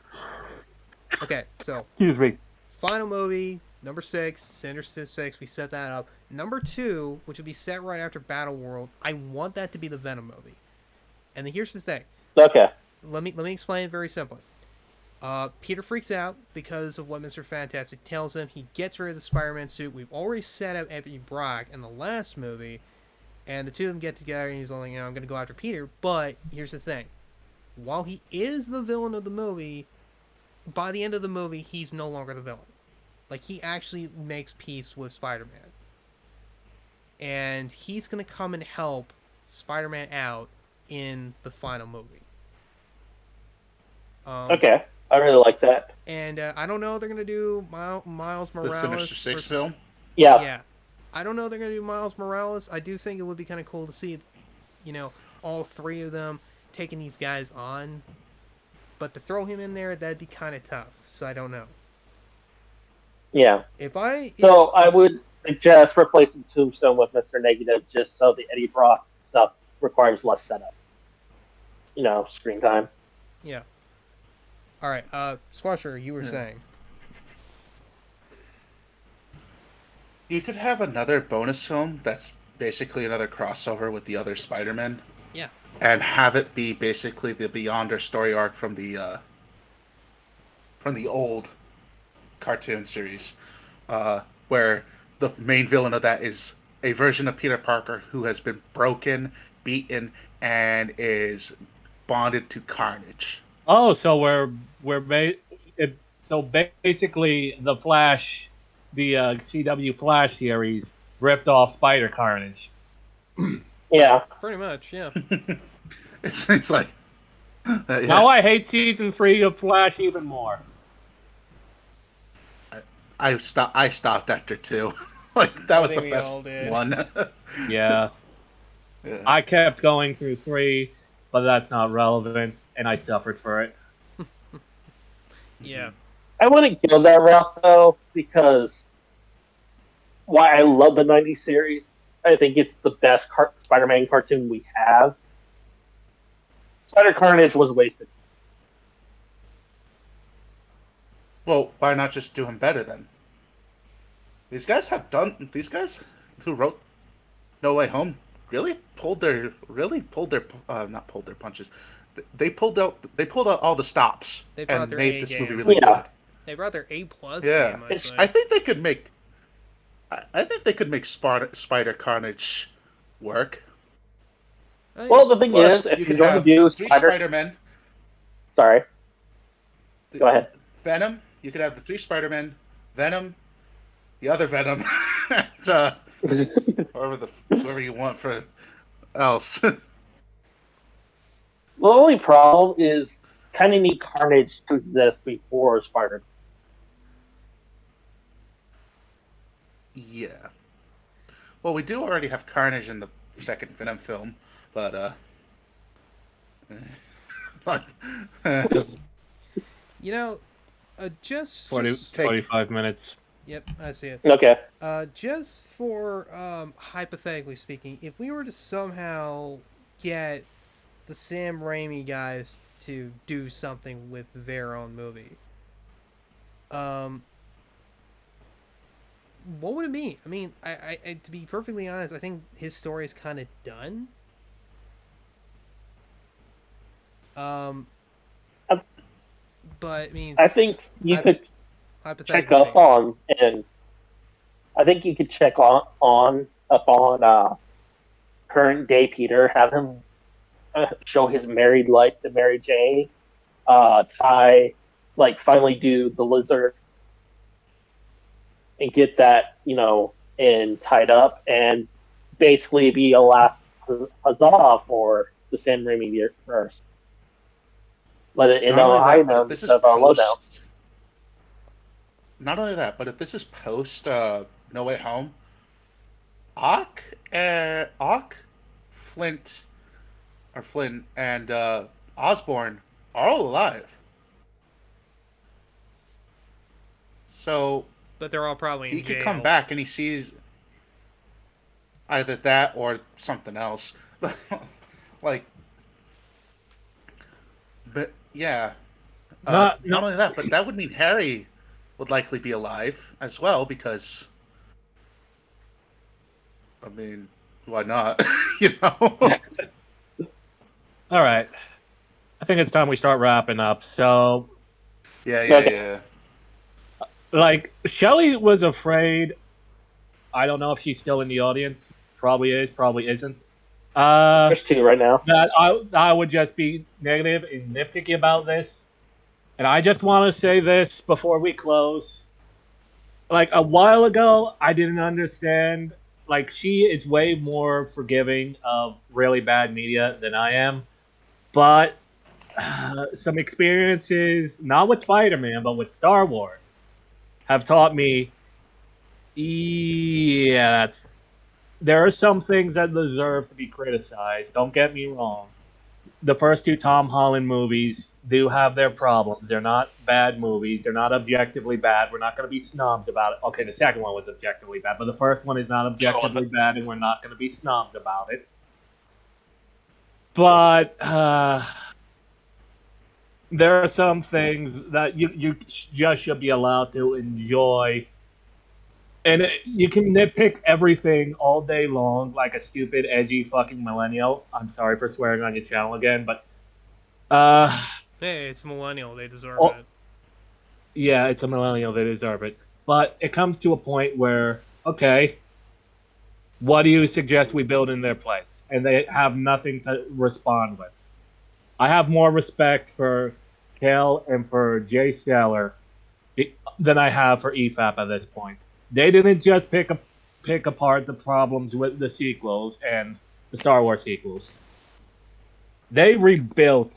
Okay, so Excuse me. final movie number 6, Sinister 6. We set that up. Number 2, which would be set right after Battle World. I want that to be the Venom movie. And then here's the thing. Okay. Let me explain it very simply. Peter freaks out because of what Mr. Fantastic tells him. He gets rid of the Spider-Man suit. We've already set up Eddie Brock in the last movie, and the two of them get together, and he's like, I'm going to go after Peter. But here's the thing. While he is the villain of the movie, by the end of the movie, he's no longer the villain. Like, he actually makes peace with Spider-Man. And he's going to come and help Spider-Man out in the final movie. Okay. I really like that. And I don't know if they're going to do Miles The Morales. Sinister Six film. Yeah. Yeah. I don't know if they're going to do Miles Morales. I do think it would be kind of cool to see, all three of them taking these guys on. But to throw him in there, that'd be kind of tough. So I don't know. Yeah. So I would suggest replacing Tombstone with Mr. Negative just so the Eddie Brock stuff requires less setup. Screen time. Yeah. All right. Squasher, you were saying. You could have another bonus film that's basically another crossover with the other Spider-Man. Yeah. And have it be basically the Beyonder story arc from the old cartoon series, where the main villain of that is a version of Peter Parker who has been broken, beaten, and is bonded to Carnage. Oh, so basically the Flash, the CW Flash series ripped off Spider Carnage. Yeah. Pretty much, yeah. It's like yeah. Now I hate season 3 of Flash even more. I stopped after 2. Like that was the think we all best did. one. Yeah. Yeah. I kept going through 3, but that's not relevant, and I suffered for it. Yeah. I wouldn't go that route though, because why I love the '90s series. I think it's the best Spider-Man cartoon we have. Spider Carnage was wasted. Well, why not just do him better then? These guys who wrote No Way Home not pulled their punches. They pulled out all the stops They brought and their made A this game. movie really Yeah. good. They brought their A+ Yeah. game, I'd say. I think they could make Spider Carnage work. Well, the thing Plus, is, if you you're could going to have do 3 Spider-Men. Sorry. Go ahead. Venom. You could have the 3 Spider-Men, Venom, the other Venom, and whoever you want for else. The only problem is kind of need Carnage to exist before Spider. Yeah. Well, we do already have Carnage in the second Venom film, but just 25 minutes. Yep, I see it. Okay. Just for hypothetically speaking, if we were to somehow get the Sam Raimi guys to do something with their own movie. Um, what would it be? I mean, I to be perfectly honest, I think his story is kind of done. Um, I, but I mean, I think you could check hypothetically up speaking, on, and I think you could check on up on current day Peter, have him show his married life to Mary Jane, tie, like finally do the lizard and get that, and tied up, and basically be a last huzzah for the Sam Raimi universe. Let it end Not on only a high that, but if note this is instead of a low note. post, not only that, but if this is post No Way Home, Ock, Flint, Flint, and Osborne are all alive. So but they're all probably he in could come jail. back and he sees either that or something else. Like, but yeah, not No, only that, but that would mean Harry would likely be alive as well because, I mean, why not? you know? all right. I think it's time we start wrapping up. So, Yeah. like, Shelley was afraid. I don't know if she's still in the audience. Probably is, probably isn't. There's two right now. That I would just be negative and nitpicky about this. And I just want to say this before we close. Like, a while ago, I didn't understand. Like, she is way more forgiving of really bad media than I am. But some experiences, not with Spider-Man, but with Star Wars, have taught me, yeah, there are some things that deserve to be criticized. Don't get me wrong. The first two Tom Holland movies do have their problems. They're not bad movies. They're not objectively bad. We're not going to be snobs about it. Okay, the second one was objectively bad, but the first one is not objectively bad, and we're not going to be snobs about it. But there are some things that you just should be allowed to enjoy. And you can nitpick everything all day long like a stupid, edgy fucking millennial. I'm sorry for swearing on your channel again, but Hey, it's millennial. They deserve oh, it. yeah, it's a millennial. They deserve it. But it comes to a point where, okay, what do you suggest we build in their place? And they have nothing to respond with. I have more respect for Kale and for Jay Saylor than I have for EFAP at this point. They didn't just pick apart the problems with the sequels and the Star Wars sequels. They rebuilt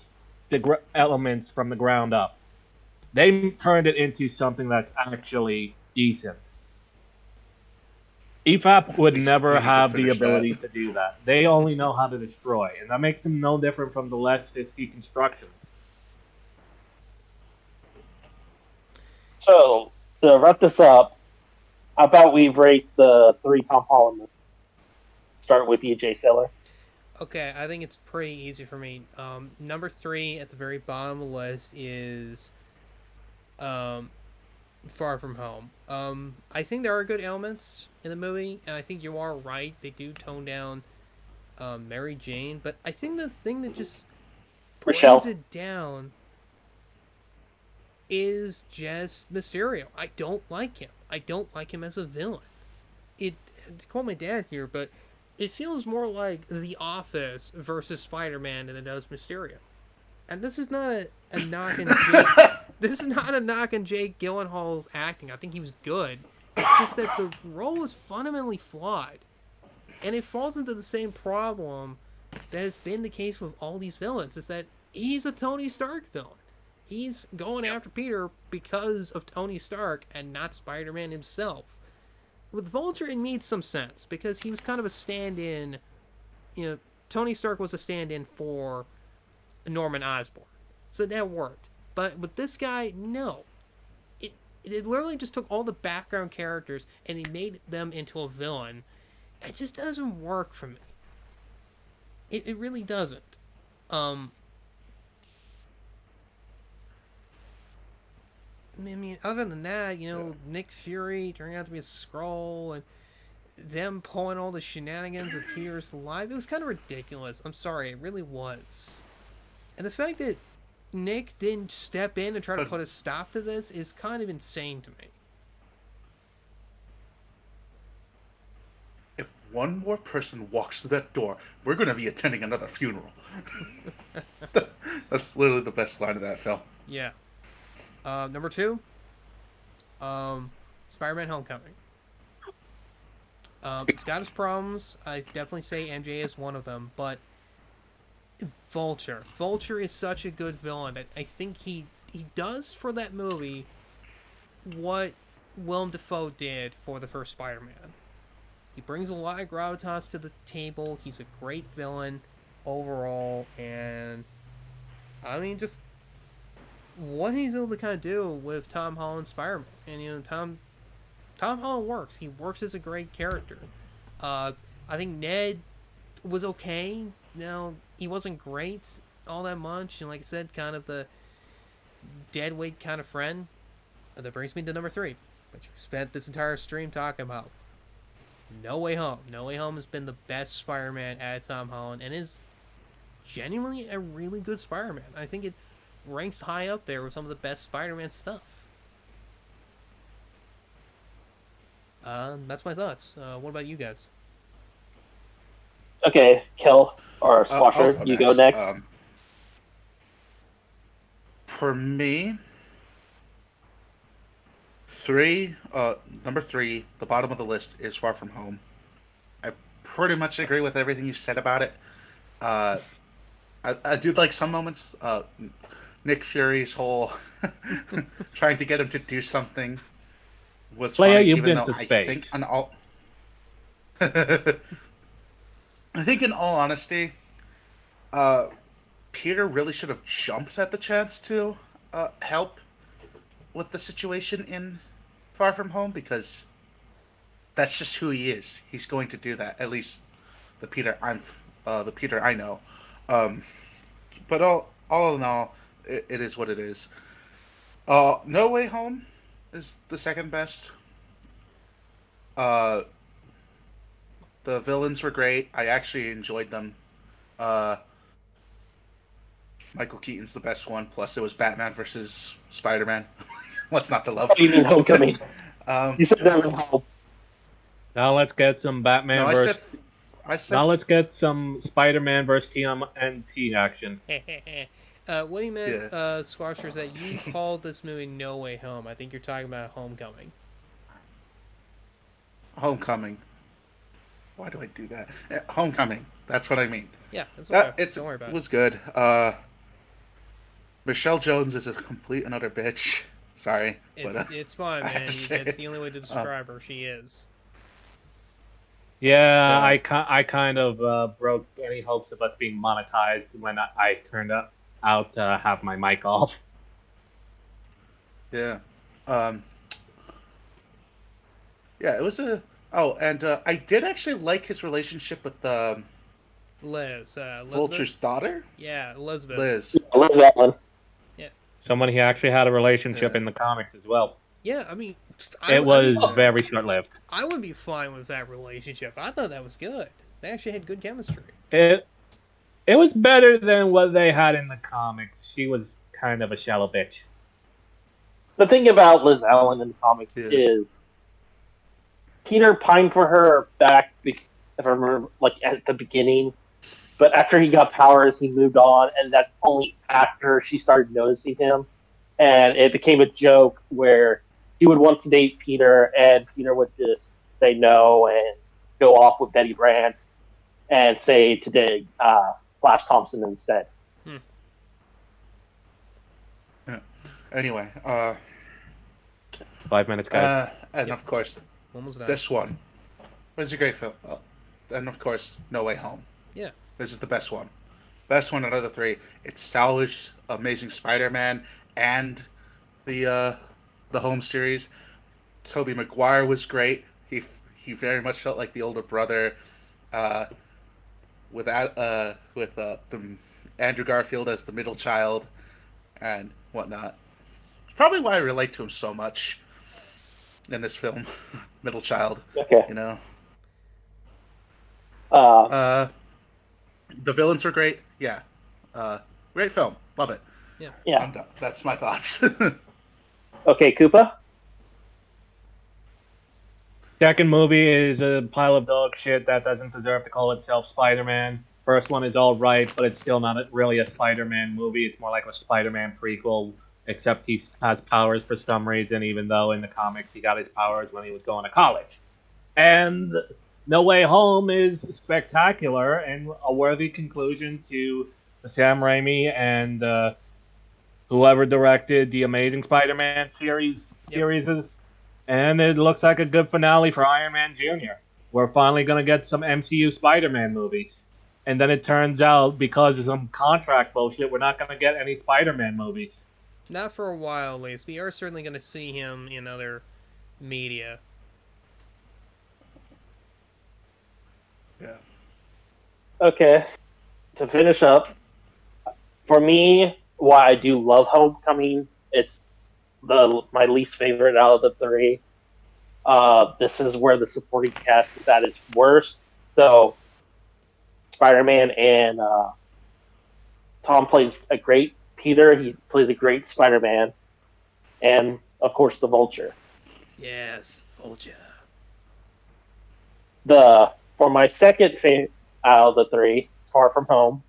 the elements from the ground up. They turned it into something that's actually decent. EFAP would We never need to have the finish ability that. to do that. They only know how to destroy, and that makes them no different from the leftist deconstructionists. So, to wrap this up, how about we rate the three Tom Holland movies? Start with you, Jay Saylor. Okay, I think it's pretty easy for me. Number 3 at the very bottom of the list is Far From Home. I think there are good elements in the movie, and I think you are right. They do tone down Mary Jane, but I think the thing that just brings Rochelle. it down is just Mysterio. I don't like him. I don't like him as a villain. To call my dad here, but it feels more like The Office versus Spider-Man than it does Mysterio. And this is not a knock on Jake. This is not a knock on Jake Gyllenhaal's acting. I think he was good. It's just that the role is fundamentally flawed, and it falls into the same problem that has been the case with all these villains. Is that he's a Tony Stark villain. He's going after Peter because of Tony Stark and not Spider-Man himself. With Vulture, it made some sense because he was kind of a stand-in. Tony Stark was a stand-in for Norman Osborn, so that worked. But with this guy, no. It literally just took all the background characters and he made them into a villain. It just doesn't work for me. It really doesn't. I mean, other than that, Nick Fury turning out to be a Skrull and them pulling all the shenanigans of Peter's life, it was kind of ridiculous. I'm sorry, it really was. And the fact that Nick didn't step in and try to put a stop to this is kind of insane to me. If one more person walks through that door, we're going to be attending another funeral. That's literally the best line of that film. Yeah. Number 2, Spider-Man: Homecoming. It's got its problems. I definitely say MJ is one of them, but Vulture. Vulture is such a good villain that I think he does for that movie what Willem Dafoe did for the first Spider-Man. He brings a lot of gravitas to the table. He's a great villain overall, and I mean, just what he's able to kind of do with Tom Holland's Spider-Man. And Tom Holland works. He works as a great character. I think Ned was okay. Now, he wasn't great all that much, and like I said, kind of the deadweight kind of friend. That brings me to number 3, which we spent this entire stream talking about. No Way Home. No Way Home has been the best Spider-Man at Tom Holland, and is genuinely a really good Spider-Man. I think it ranks high up there with some of the best Spider-Man stuff. That's my thoughts. What about you guys? Okay, Kel or Squasher, you go next. For me, number 3, the bottom of the list is Far From Home. I pretty much agree with everything you said about it. I do like some moments. Nick Fury's whole trying to get him to do something was funny, you've even been though to I space. think in all honesty, Peter really should have jumped at the chance to help with the situation in Far From Home, because that's just who he is. He's going to do that. At least the Peter I know. But all in all, it is what it is. No Way Home is the second best. The villains were great. I actually enjoyed them. Michael Keaton's the best one. Plus, it was Batman versus Spider-Man. What's not to love? What do you mean Homecoming? You said that was Home. Now let's get some Batman No, versus. I said. Now let's get some Spider-Man versus TMNT action. What you meant, Squasher, is that you called this movie No Way Home. I think you're talking about Homecoming. Homecoming. Why do I do that? Homecoming. That's what I mean. Yeah, that's okay. Don't worry about it. It Was good. Michelle Jones is a complete and utter bitch. Sorry. It's fine, man. It's the only way to describe her. She is. Yeah, I kind of broke any hopes of us being monetized when I turned out to have my mic off. Yeah. Yeah, it was a... Oh, and I did actually like his relationship with Liz. Vulture's daughter? Yeah, Elizabeth. Liz. I love that one. Someone he actually had a relationship in the comics as well. Yeah, I mean... It was very short-lived. I would be fine with that relationship. I thought that was good. They actually had good chemistry. It was better than what they had in the comics. She was kind of a shallow bitch. The thing about Liz Allen in the comics is Peter pined for her back, if I remember, like at the beginning. But after he got powers, he moved on, and that's only after she started noticing him. And it became a joke where he would want to date Peter, and Peter would just say no and go off with Betty Brant and say to date Flash Thompson instead. Yeah. Anyway, 5 minutes, guys. and of course, this one was a great film. And of course, No Way Home. Yeah. This is the best one. Best one out of the 3. It salvaged Amazing Spider-Man and the Home series. Tobey Maguire was great. He very much felt like the older brother. With Andrew Garfield as the middle child and whatnot. probably why I relate to him so much in this film. Middle child, Okay. you know. Uh, The villains are great. Yeah. Great film. Love it. Yeah. yeah. I'm done. That's my thoughts. Okay, Koopa. Second movie is a pile of dog shit that doesn't deserve to call itself Spider-Man. First one is all right, but it's still not really a Spider-Man movie. It's more like a Spider-Man prequel, except he has powers for some reason, even though in the comics he got his powers when he was going to college. And No Way Home is spectacular and a worthy conclusion to the Sam Raimi and whoever directed the Amazing Spider-Man series. And it looks like a good finale for Iron Man Jr. We're finally going to get some MCU Spider-Man movies. And then it turns out, because of some contract bullshit, we're not going to get any Spider-Man movies. Not for a while, at least. We are certainly going to see him in other media. Yeah. Okay. To finish up, for me, why I do love Homecoming, it's my least favorite out of the three. This is where the supporting cast is at its worst. So, Spider-Man and Tom plays a great Peter. He plays a great Spider-Man, and of course the Vulture. Yes, Vulture. For my second favorite out of the three, Far From Home,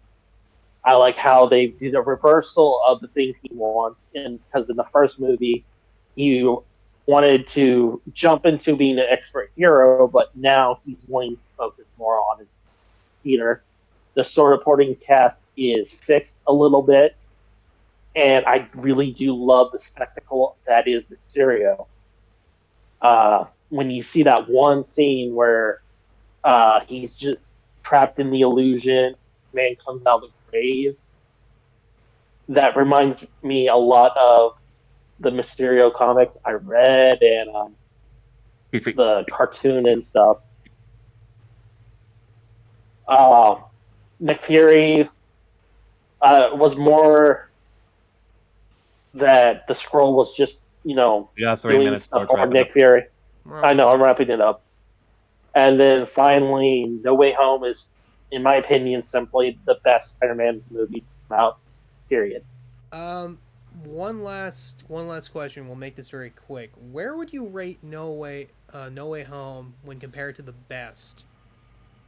I like how they did a reversal of the things he wants, and because in the first movie, he wanted to jump into being an expert hero, but now he's wanting to focus more on his Peter. The story reporting cast is fixed a little bit, and I really do love the spectacle that is Mysterio. When you see that one scene where he's just trapped in the illusion, man comes out of the grave, that reminds me a lot of the Mysterio comics I read and the cartoon and stuff. Nick Fury was more that the scroll was just, You got 3 doing minutes. stuff for Nick Fury. I know, I'm wrapping it up. And then finally, No Way Home is, in my opinion, simply the best Spider-Man movie out. Period. One last question. We'll make this very quick. Where would you rate No Way Home when compared to the best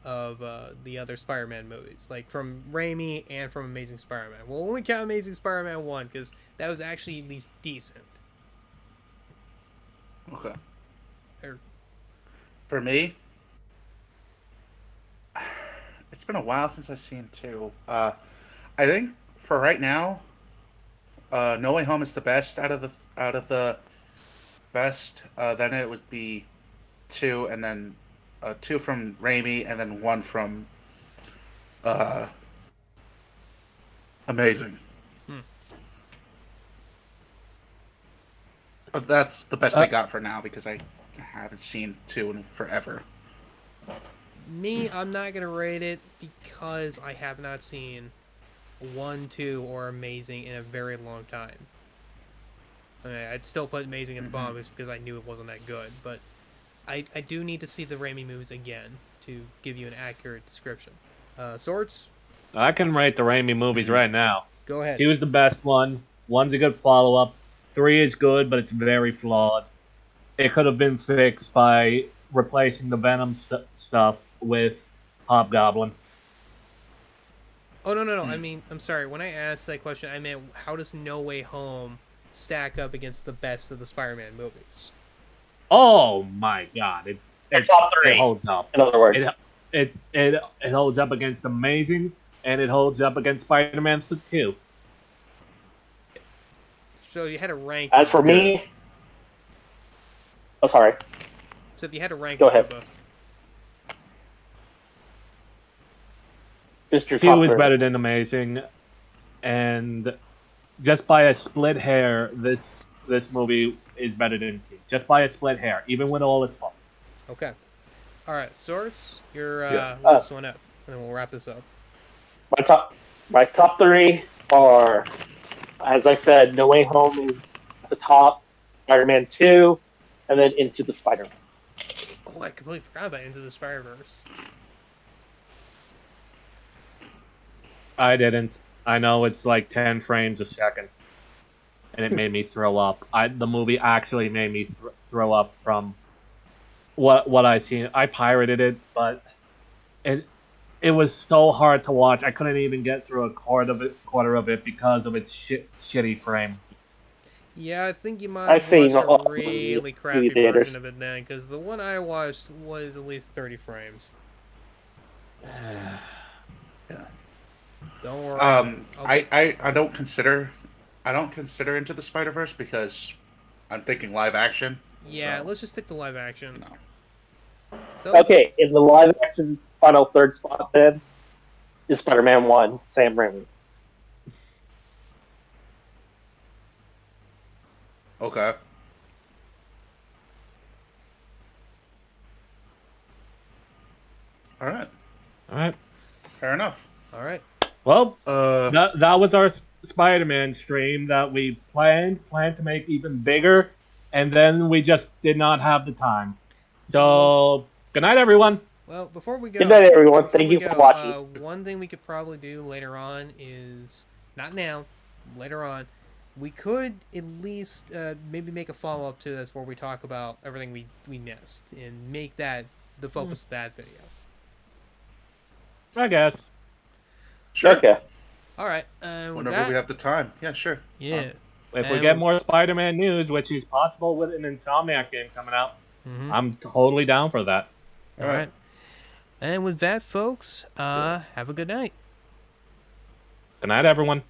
of the other Spider-Man movies, like from Raimi and from Amazing Spider-Man? We'll only count Amazing Spider-Man 1 because that was actually at least decent. Okay. Or- For me, it's been a while since I've seen 2. I think for right now, No Way Home is the best out of the best. Then it would be 2, and then 2 from Raimi, and then 1 from Amazing. But that's the best I got for now because I haven't seen 2 in forever. Me, I'm not gonna rate it because I have not seen 1, 2, or Amazing in a very long time. I mean, I'd still put Amazing at the bottom because I knew it wasn't that good, but I do need to see the Raimi movies again to give you an accurate description. Swords? I can rate the Raimi movies right now. Go ahead. 2 is the best one. 1's a good follow-up. 3 is good, but it's very flawed. It could have been fixed by replacing the Venom stuff with Hobgoblin. Oh, no. I mean, I'm sorry. When I asked that question, I meant how does No Way Home stack up against the best of the Spider-Man movies? Oh my god. It's top 3. It holds up. In other words. It holds up against Amazing, and it holds up against Spider-Man 2. So you had to rank. As for me, oh sorry. So if you had to rank, Go ahead. Koopa, Just your 2 top is 3. better than Amazing, and just by a split hair, this movie is better than 2. Just by a split hair, even with all its faults. Okay. All right, Swords, your Yeah. last one up, and then we'll wrap this up. My top 3 are, as I said, No Way Home is the top, Spider-Man 2, and then Into the Spider-Man. Oh, I completely forgot about Into the Spider-Verse. I didn't. I know it's like 10 frames a second, and it made me throw up. The movie actually made me throw up from what I seen. I pirated it, but it was so hard to watch. I couldn't even get through a quarter of it because of its shitty frame. Yeah, I think you might I've have seen watched all a of the really movie crappy theaters. version of it then, because the one I watched was at least 30 frames. Yeah. Don't worry. I don't consider Into the Spider Verse because I'm thinking live action. Yeah, so, let's just stick to live action. No. So, Okay, in the live action final third spot then is Spider-Man 1, Sam Raimi. Okay. All right. All right. Fair enough. all right. Well, Uh, that was our Spider-Man stream that we planned to make even bigger, and then we just did not have the time. So, good night, everyone. Well, before we go, Good night, everyone. before Thank we you for go, watching. one thing we could probably do later on is, not now, later on, we could at least maybe make a follow-up to this where we talk about everything we missed and make that the focus of that video. I guess. sure. Okay. All right. With Whenever that, we have the time. Yeah, sure. yeah. If we And get more Spider-Man news, which is possible with an Insomniac game coming out, I'm totally down for that. All right. And with that, folks, have a good night. Good night, everyone.